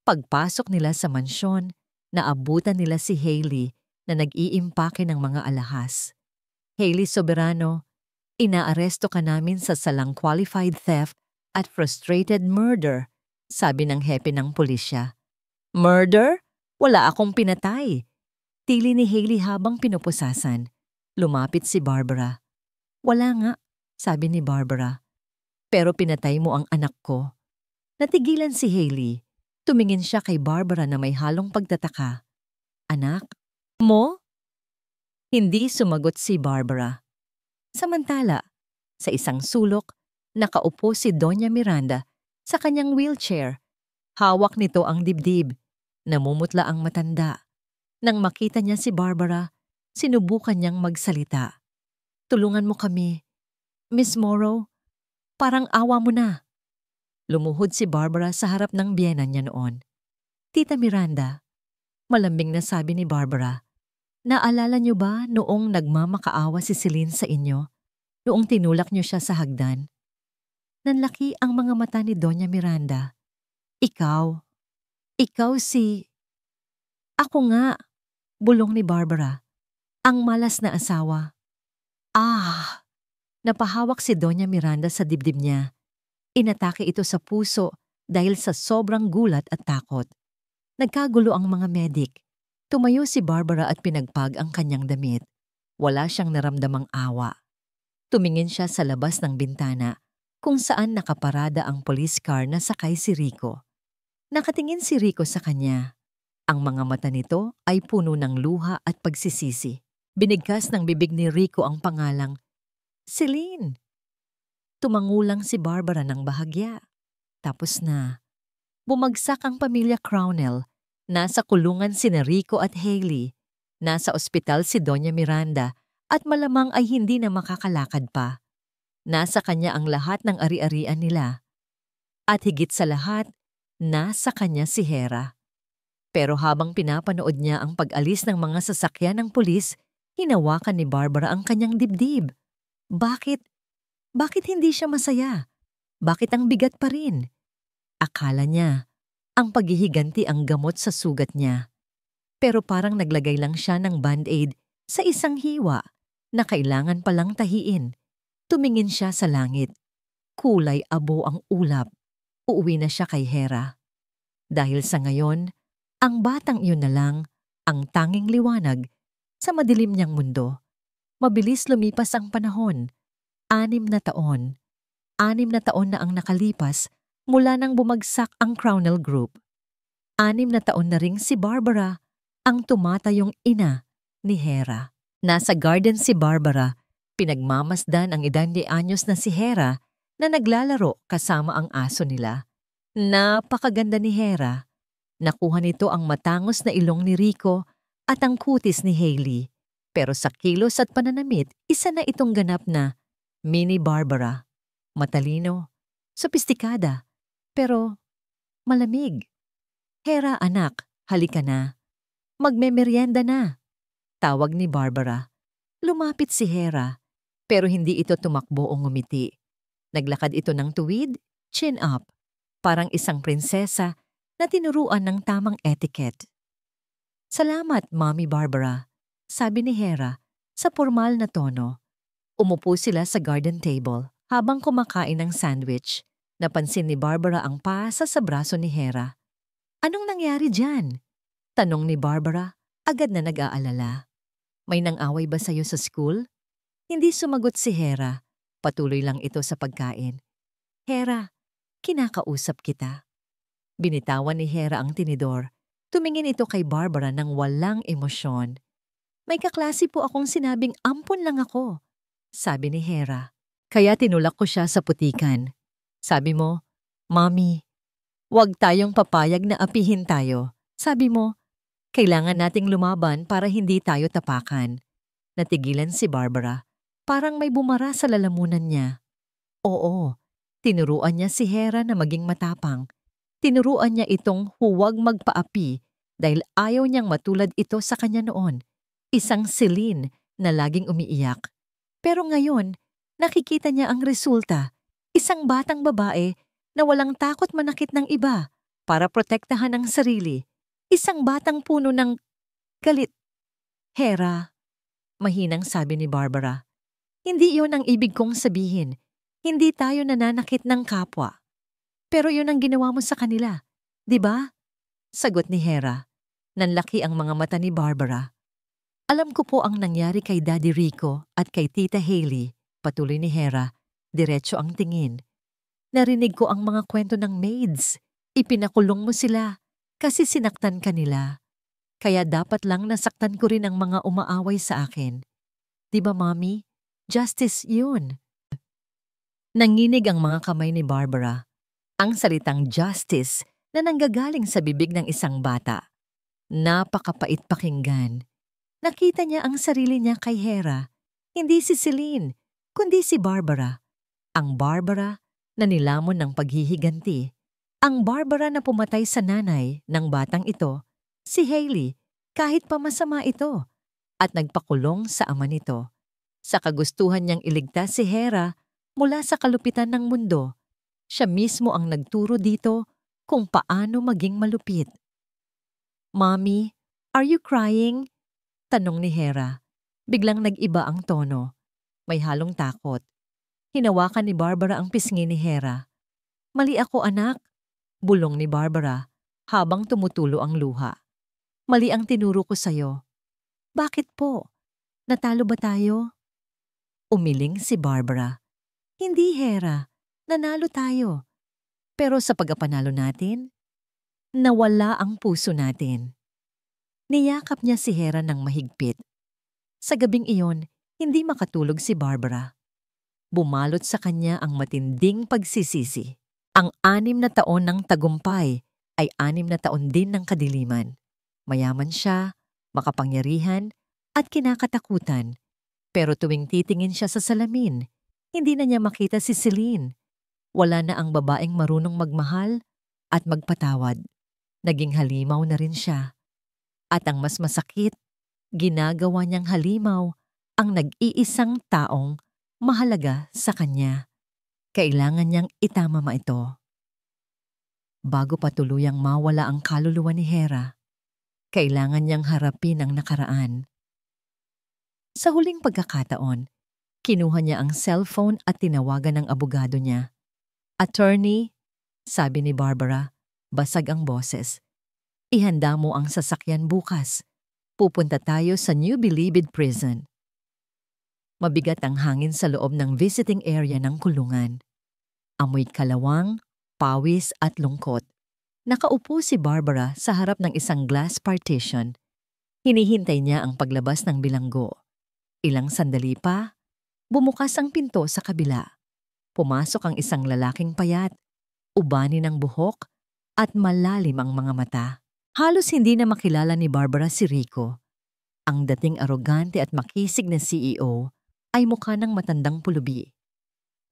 Pagpasok nila sa mansyon, naabutan nila si Hailey na nag-iimpake ng mga alahas. Hailey Soberano, inaaresto ka namin sa salang qualified theft at frustrated murder, sabi ng hepe ng pulisya. Murder? Wala akong pinatay. Tili ni Hailey habang pinupusasan. Lumapit si Barbara. Wala nga, sabi ni Barbara. Pero pinatay mo ang anak ko. Natigilan si Hailey. Tumingin siya kay Barbara na may halong pagtataka. Anak? Mo? Hindi sumagot si Barbara. Samantala, sa isang sulok, nakaupo si Doña Miranda sa kanyang wheelchair. Hawak nito ang dibdib. Namumutla ang matanda. Nang makita niya si Barbara, sinubukan niyang magsalita. Tulungan mo kami. Miss Morrow, parang awa mo na. Lumuhod si Barbara sa harap ng biyenan niya noon. Tita Miranda, malambing na sabi ni Barbara, naalala niyo ba noong nagmamakaawa si Celine sa inyo? Noong tinulak niyo siya sa hagdan? Nanlaki ang mga mata ni Doña Miranda. Ikaw si... Ako nga, bulong ni Barbara, ang malas na asawa. Napahawak si Doña Miranda sa dibdib niya. Inatake ito sa puso dahil sa sobrang gulat at takot. Nagkagulo ang mga medik. Tumayo si Barbara at pinagpag ang kanyang damit. Wala siyang naramdamang awa. Tumingin siya sa labas ng bintana kung saan nakaparada ang police car na sakay si Rico. Nakatingin si Rico sa kanya. Ang mga mata nito ay puno ng luha at pagsisisi. Binigkas ng bibig ni Rico ang pangalang, Celine! Tumangulang si Barbara ng bahagya. Tapos na. Bumagsak ang pamilya Crownell. Nasa kulungan sina Rico at Hailey. Nasa ospital si Doña Miranda at malamang ay hindi na makakalakad pa. Nasa kanya ang lahat ng ari-arian nila. At higit sa lahat, nasa kanya si Hera. Pero habang pinapanood niya ang pag-alis ng mga sasakyan ng pulis, hinawakan ni Barbara ang kanyang dibdib. Bakit hindi siya masaya? Bakit ang bigat pa rin? Akala niya, ang paghihiganti ang gamot sa sugat niya. Pero parang naglagay lang siya ng band-aid sa isang hiwa na kailangan palang tahiin. Tumingin siya sa langit. Kulay abo ang ulap. Uuwi na siya kay Hera. Dahil sa ngayon, ang batang iyon na lang ang tanging liwanag sa madilim niyang mundo. Mabilis lumipas ang panahon. 6 na taon. 6 na taon na ang nakalipas mula nang bumagsak ang Crownell Group. 6 na taon na ring si Barbara, ang tumatayong ina ni Hera. Nasa garden si Barbara. Pinagmamasdan ang 2 anyos na si Hera na naglalaro kasama ang aso nila. Napakaganda ni Hera. Nakuha nito ang matangos na ilong ni Rico at ang kutis ni Hailey. Pero sa kilos at pananamit, isa na itong ganap na mini Barbara. Matalino, sopistikada, pero malamig. Hera, anak, halika na. Magmemeryenda na. Tawag ni Barbara. Lumapit si Hera, pero hindi ito tumakbo o ngumiti. Naglakad ito ng tuwid, chin up, parang isang prinsesa na tinuruan ng tamang etiquette. Salamat, Mommy Barbara, sabi ni Hera sa formal na tono. Umupo sila sa garden table habang kumakain ng sandwich. Napansin ni Barbara ang pasa sa braso ni Hera. Anong nangyari dyan? Tanong ni Barbara, agad na nag-aalala. May nang-away ba sa'yo sa school? Hindi sumagot si Hera. Patuloy lang ito sa pagkain. Hera, kinakausap kita. Binitawan ni Hera ang tinidor. Tumingin ito kay Barbara ng walang emosyon. May kaklase po akong sinabing ampon lang ako, sabi ni Hera. Kaya tinulak ko siya sa putikan. Sabi mo, Mommy, huwag tayong papayag na apihin tayo. Sabi mo, kailangan nating lumaban para hindi tayo tapakan. Natigilan si Barbara. Parang may bumara sa lalamunan niya. Oo, tinuruan niya si Hera na maging matapang. Tinuruan niya itong huwag magpaapi dahil ayaw niyang matulad ito sa kanya noon. Isang Celine na laging umiiyak. Pero ngayon, nakikita niya ang resulta. Isang batang babae na walang takot manakit ng iba para protektahan ang sarili. Isang batang puno ng galit. Hera, mahinang sabi ni Barbara. Hindi iyon ang ibig kong sabihin. Hindi tayo nananakit ng kapwa. Pero yun ang ginawa mo sa kanila, di ba? Sagot ni Hera. Nanlaki ang mga mata ni Barbara. Alam ko po ang nangyari kay Daddy Rico at kay Tita Hailey, patuloy ni Hera. Diretso ang tingin. Narinig ko ang mga kwento ng maids. Ipinakulong mo sila kasi sinaktan ka nila. Kaya dapat lang nasaktan ko rin ang mga umaaway sa akin. Di ba, Mommy? Justice yun. Nanginig ang mga kamay ni Barbara. Ang salitang justice na nanggagaling sa bibig ng isang bata. Napakapait pakinggan. Nakita niya ang sarili niya kay Hera. Hindi si Celine, kundi si Barbara. Ang Barbara na nilamon ng paghihiganti. Ang Barbara na pumatay sa nanay ng batang ito, si Hailey, kahit pa masama ito, at nagpakulong sa ama nito. Sa kagustuhan niyang iligtas si Hera mula sa kalupitan ng mundo, siya mismo ang nagturo dito kung paano maging malupit. Mommy, are you crying? Tanong ni Hera. Biglang nag-iba ang tono. May halong takot. Hinawakan ni Barbara ang pisngi ni Hera. Mali ako, anak, bulong ni Barbara habang tumutulo ang luha. Mali ang tinuro ko sa'yo. Bakit po? Natalo ba tayo? Umiling si Barbara. Hindi, Hera. Nanalo tayo. Pero sa pagkapanalo natin, nawala ang puso natin. Niyakap niya si Hera ng mahigpit. Sa gabing iyon, hindi makatulog si Barbara. Bumalot sa kanya ang matinding pagsisisi. Ang 6 na taon ng tagumpay ay 6 na taon din ng kadiliman. Mayaman siya, makapangyarihan, at kinakatakutan. Pero tuwing titingin siya sa salamin, hindi na niya makita si Celine. Wala na ang babaeng marunong magmahal at magpatawad. Naging halimaw na rin siya. At ang mas masakit, ginagawa niyang halimaw ang nag-iisang taong mahalaga sa kanya. Kailangan niyang itamama ito. Bago pa tuluyang mawala ang kaluluwa ni Hera, kailangan niyang harapin ang nakaraan. Sa huling pagkakataon, kinuha niya ang cellphone at tinawagan ng abogado niya. Attorney, sabi ni Barbara, basag ang boses. Ihanda mo ang sasakyan bukas. Pupunta tayo sa New Bilibid Prison. Mabigat ang hangin sa loob ng visiting area ng kulungan. Amoy kalawang, pawis at lungkot. Nakaupo si Barbara sa harap ng isang glass partition. Hinihintay niya ang paglabas ng bilanggo. Ilang sandali pa, bumukas ang pinto sa kabila. Pumasok ang isang lalaking payat, ubani ng buhok at malalim ang mga mata. Halos hindi na makilala ni Barbara si Rico. Ang dating arogante at makisig na CEO ay mukha ng matandang pulubi.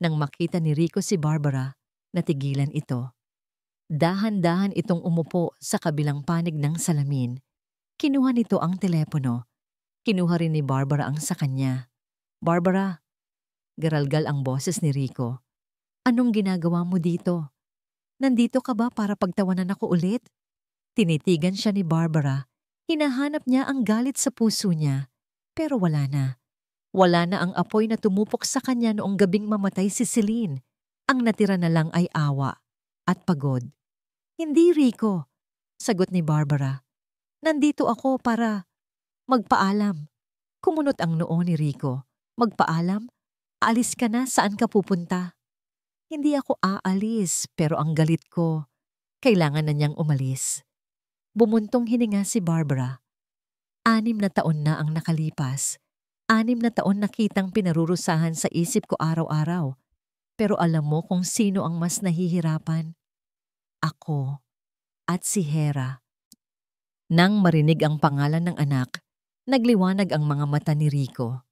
Nang makita ni Rico si Barbara, natigilan ito. Dahan-dahan itong umupo sa kabilang panig ng salamin. Kinuha nito ang telepono. Kinuha rin ni Barbara ang sa kanya. "Barbara," garalgal ang boses ni Rico. "Anong ginagawa mo dito? Nandito ka ba para pagtawanan ako ulit?" Tinitigan siya ni Barbara. Hinahanap niya ang galit sa puso niya. Pero wala na. Wala na ang apoy na tumupok sa kanya noong gabing mamatay si Celine. Ang natira na lang ay awa at pagod. "Hindi, Rico," sagot ni Barbara. "Nandito ako para magpaalam." Kumunot ang noo ni Rico. "Magpaalam? Aalis ka na, saan ka pupunta?" "Hindi ako aalis, pero ang galit ko. Kailangan na niyang umalis." Bumuntong hininga si Barbara. 6 na taon na ang nakalipas. 6 na taon na kitang pinarurusahan sa isip ko araw-araw. Pero alam mo kung sino ang mas nahihirapan? Ako at si Hera. Nang marinig ang pangalan ng anak, nagliwanag ang mga mata ni Rico.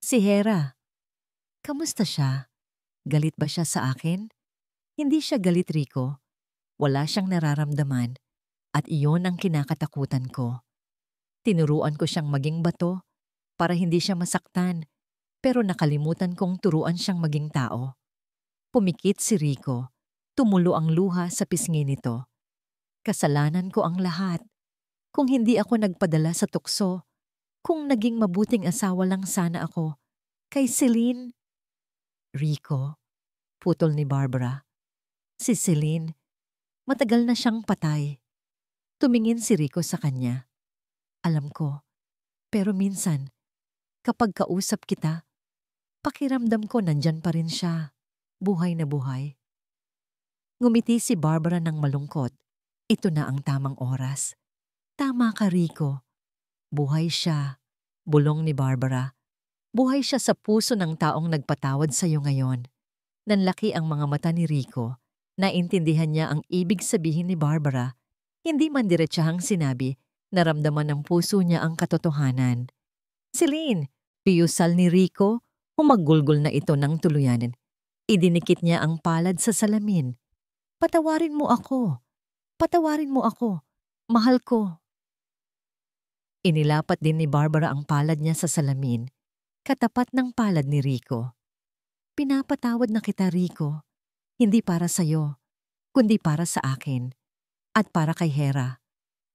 "Si Hera. Kamusta siya? Galit ba siya sa akin?" "Hindi siya galit, Rico. Wala siyang nararamdaman. At iyon ang kinakatakutan ko. Tinuruan ko siyang maging bato para hindi siya masaktan, pero nakalimutan kong turuan siyang maging tao." Pumikit si Rico. Tumulo ang luha sa pisngi nito. "Kasalanan ko ang lahat. Kung hindi ako nagpadala sa tukso, kung naging mabuting asawa lang sana ako. Kay Celine." "Rico," putol ni Barbara. "Si Celine, matagal na siyang patay." Tumingin si Rico sa kanya. "Alam ko, pero minsan, kapag kausap kita, pakiramdam ko nandyan pa rin siya, buhay na buhay." Ngumiti si Barbara ng malungkot. Ito na ang tamang oras. "Tama ka, Rico. Buhay siya." Bulong ni Barbara. Buhay siya sa puso ng taong nagpatawad sa iyo ngayon. Nanlaki ang mga mata ni Rico. Naintindihan niya ang ibig sabihin ni Barbara. Hindi man diretsahang sinabi, naramdaman ng puso niya ang katotohanan. "Celine," piyusal ni Rico, humagulgol na ito ng tuluyanin. Idinikit niya ang palad sa salamin. "Patawarin mo ako. Patawarin mo ako. Mahal ko." Inilapat din ni Barbara ang palad niya sa salamin, katapat ng palad ni Rico. "Pinapatawad na kita, Rico. Hindi para sa'yo, kundi para sa akin. At para kay Hera.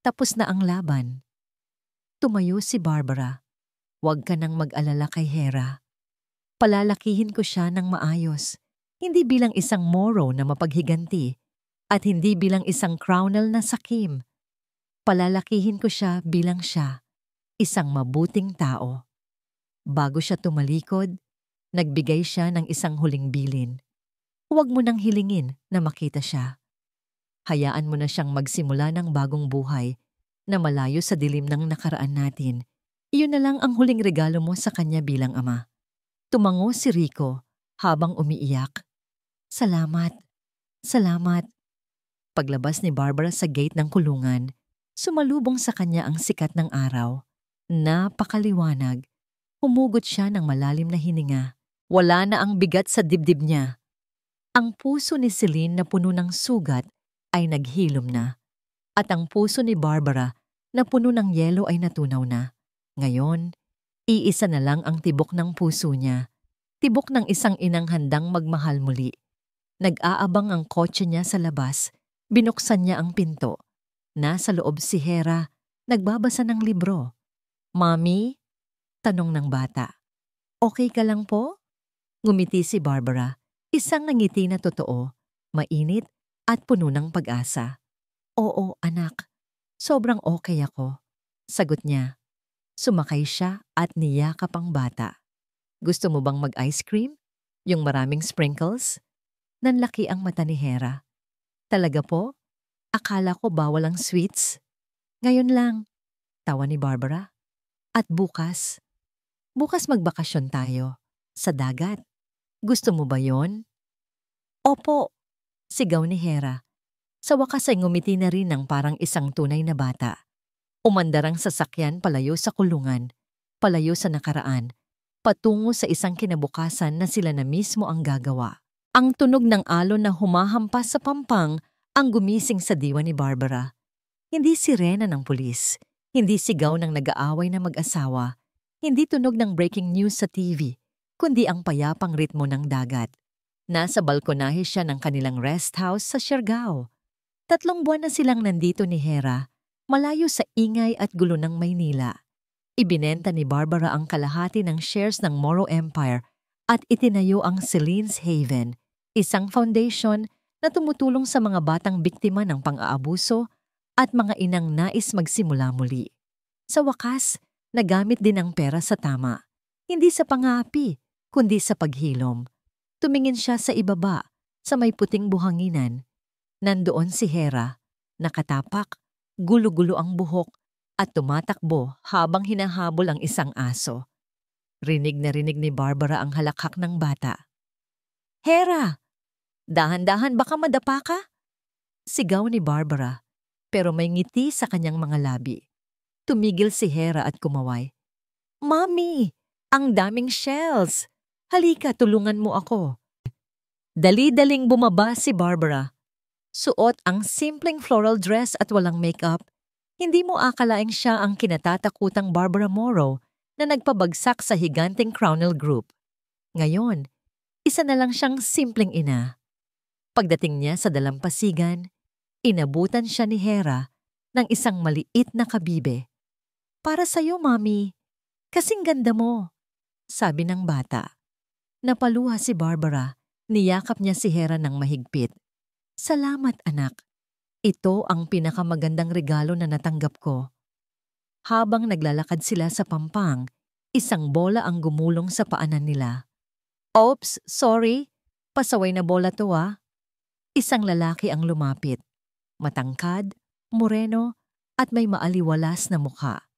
Tapos na ang laban." Tumayo si Barbara. "Huwag ka nang mag-alala kay Hera. Palalakihin ko siya ng maayos. Hindi bilang isang Moro na mapaghiganti at hindi bilang isang Crownel na sakim. Palalakihin ko siya bilang siya, isang mabuting tao." Bago siya tumalikod, nagbigay siya ng isang huling bilin. "Huwag mo nang hilingin na makita siya. Hayaan mo na siyang magsimula ng bagong buhay na malayo sa dilim ng nakaraan natin. Iyon na lang ang huling regalo mo sa kanya bilang ama." Tumango si Rico habang umiiyak. "Salamat. Salamat." Paglabas ni Barbara sa gate ng kulungan, sumalubong sa kanya ang sikat ng araw. Napakaliwanag. Humugot siya ng malalim na hininga. Wala na ang bigat sa dibdib niya. Ang puso ni Celine na puno ng sugat ay naghilom na. At ang puso ni Barbara na puno ng yelo ay natunaw na. Ngayon, iisa na lang ang tibok ng puso niya. Tibok ng isang inang handang magmahal muli. Nag-aabang ang kotse niya sa labas. Binuksan niya ang pinto. Nasa loob si Hera, nagbabasa ng libro. "Mommy?" tanong ng bata. "Okay ka lang po?" Ngumiti si Barbara. Isang ngiti na totoo, mainit at puno ng pag-asa. "Oo, anak. Sobrang okay ako." Sagot niya. Sumakay siya at niyakap ang bata. "Gusto mo bang mag-ice cream? Yung maraming sprinkles?" Nanlaki ang mata ni Hera. "Talaga po? Akala ko bawal ang sweets." "Ngayon lang." tawa ni Barbara. At bukas? Bukas magbakasyon tayo. Sa dagat. Gusto mo ba yon? Opo, sigaw ni Hera. Sa wakas ay ngumiti na rin ng parang isang tunay na bata. Umandar ang sasakyan palayo sa kulungan, palayo sa nakaraan, patungo sa isang kinabukasan na sila na mismo ang gagawa. Ang tunog ng alon na humahampas sa pampang ang gumising sa diwa ni Barbara. Hindi sirena ng pulis, hindi sigaw ng nag-aaway na mag-asawa, hindi tunog ng breaking news sa TV, kundi ang payapang ritmo ng dagat. Nasa balkonahe siya ng kanilang rest house sa Siargao. 3 buwan na silang nandito ni Hera, malayo sa ingay at gulo ng Maynila. Ibinenta ni Barbara ang kalahati ng shares ng Moro Empire at itinayo ang Celine's Haven, isang foundation na tumutulong sa mga batang biktima ng pang-aabuso at mga inang nais magsimula muli. Sa wakas, nagamit din ang pera sa tama. Hindi sa pang-aapi, kundi sa paghilom. Tumingin siya sa ibaba, sa may puting buhanginan. Nandoon si Hera, nakatapak, gulo-gulo ang buhok, at tumatakbo habang hinahabol ang isang aso. Rinig na rinig ni Barbara ang halakhak ng bata. Hera! Dahan-dahan baka madapa ka? Sigaw ni Barbara, pero may ngiti sa kanyang mga labi. Tumigil si Hera at kumaway. Mami! Ang daming shells! Halika, tulungan mo ako. Dali-daling bumaba si Barbara. Suot ang simpleng floral dress at walang makeup. Hindi mo akalaing siya ang kinatatakutang Barbara Moro na nagpabagsak sa higanting Crownell Group. Ngayon, isa na lang siyang simpleng ina. Pagdating niya sa dalampasigan, inabutan siya ni Hera ng isang maliit na kabibe. Para sa'yo, Mami. Kasing ganda mo, sabi ng bata. Napaluha si Barbara, niyakap niya si Hera ng mahigpit. Salamat, anak. Ito ang pinakamagandang regalo na natanggap ko. Habang naglalakad sila sa pampang, isang bola ang gumulong sa paanan nila. Oops, sorry. Pasaway na bola to ah. Isang lalaki ang lumapit. Matangkad, moreno, at may maaliwalas na mukha.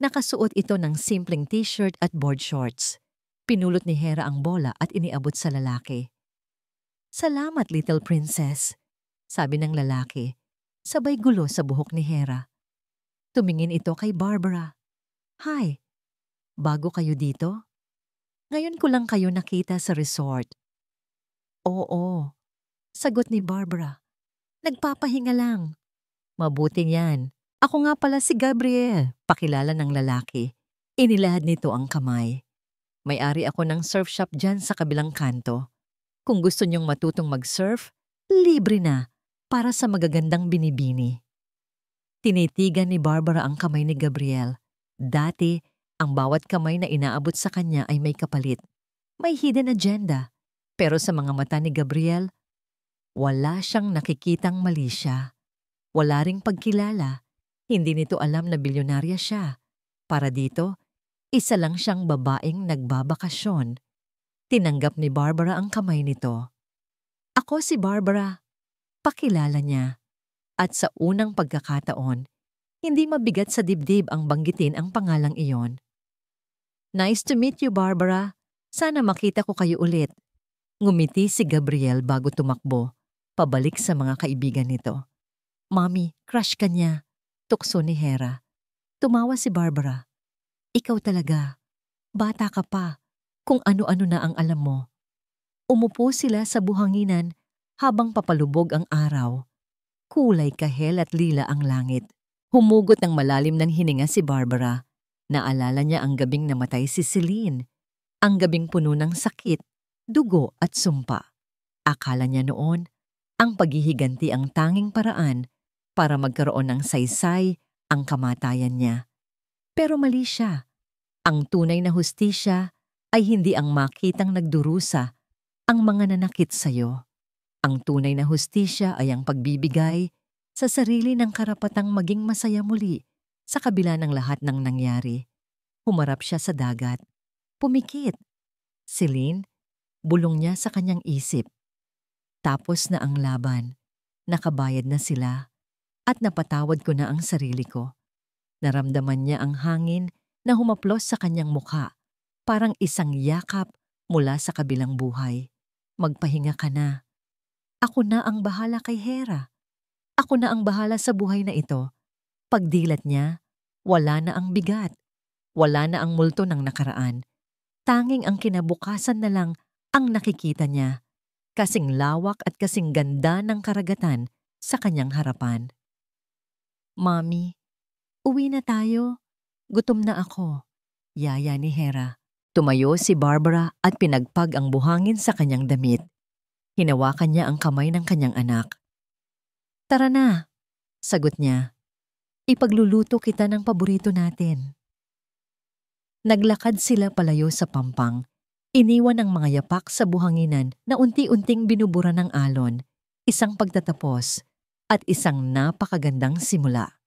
Nakasuot ito ng simpleng t-shirt at board shorts. Pinulot ni Hera ang bola at iniabot sa lalaki. Salamat, little princess, sabi ng lalaki. Sabay gulo sa buhok ni Hera. Tumingin ito kay Barbara. Hi, bago kayo dito? Ngayon ko lang kayo nakita sa resort. Oo, sagot ni Barbara. Nagpapahinga lang. Mabuti yan. Ako nga pala si Gabriel, pakilala ng lalaki. Inilahad nito ang kamay. May-ari ako ng surf shop dyan sa kabilang kanto. Kung gusto niyong matutong mag-surf, libre na. Para sa magagandang binibini. Tinitigan ni Barbara ang kamay ni Gabriel. Dati, ang bawat kamay na inaabot sa kanya ay may kapalit. May hidden agenda. Pero sa mga mata ni Gabriel, wala siyang nakikitang mali siya. Wala ring pagkilala. Hindi nito alam na bilyonarya siya. Para dito, isa lang siyang babaeng nagbabakasyon. Tinanggap ni Barbara ang kamay nito. Ako si Barbara. Pakilala niya. At sa unang pagkakataon, hindi mabigat sa dibdib ang banggitin ang pangalang iyon. Nice to meet you, Barbara. Sana makita ko kayo ulit. Ngumiti si Gabriel bago tumakbo, pabalik sa mga kaibigan nito. Mami, crush ka niya, tukso ni Hera. Tumawa si Barbara. Ikaw talaga. Bata ka pa. Kung ano-ano na ang alam mo. Umupo sila sa buhanginan habang papalubog ang araw. Kulay kahel at lila ang langit. Humugot ng malalim ng hininga si Barbara. Naalala niya ang gabing namatay si Celine. Ang gabing puno ng sakit, dugo at sumpa. Akala niya noon, ang paghihiganti ang tanging paraan para magkaroon ng saysay ang kamatayan niya. Pero mali siya. Ang tunay na hustisya ay hindi ang makitang nagdurusa ang mga nanakit sa'yo. Ang tunay na hustisya ay ang pagbibigay sa sarili ng karapatang maging masaya muli sa kabila ng lahat ng nangyari. Humarap siya sa dagat. Pumikit. Celine, bulong niya sa kanyang isip. Tapos na ang laban. Nakabayad na sila. At napatawad ko na ang sarili ko. Naramdaman niya ang hangin na humaplos sa kanyang mukha, parang isang yakap mula sa kabilang buhay. Magpahinga ka na. Ako na ang bahala kay Hera. Ako na ang bahala sa buhay na ito. Pagdilat niya, wala na ang bigat. Wala na ang multo ng nakaraan. Tanging ang kinabukasan na lang ang nakikita niya. Kasing lawak at kasing ganda ng karagatan sa kanyang harapan. Mami, uwi na tayo. Gutom na ako. Yaya ni Hera. Tumayo si Barbara at pinagpag ang buhangin sa kanyang damit. Hinawakan niya ang kamay ng kanyang anak. Tara na, sagot niya. Ipagluluto kita ng paborito natin. Naglakad sila palayo sa pampang. Iniwan ang mga yapak sa buhanginan na unti-unting binubura ng alon, isang pagtatapos at isang napakagandang simula.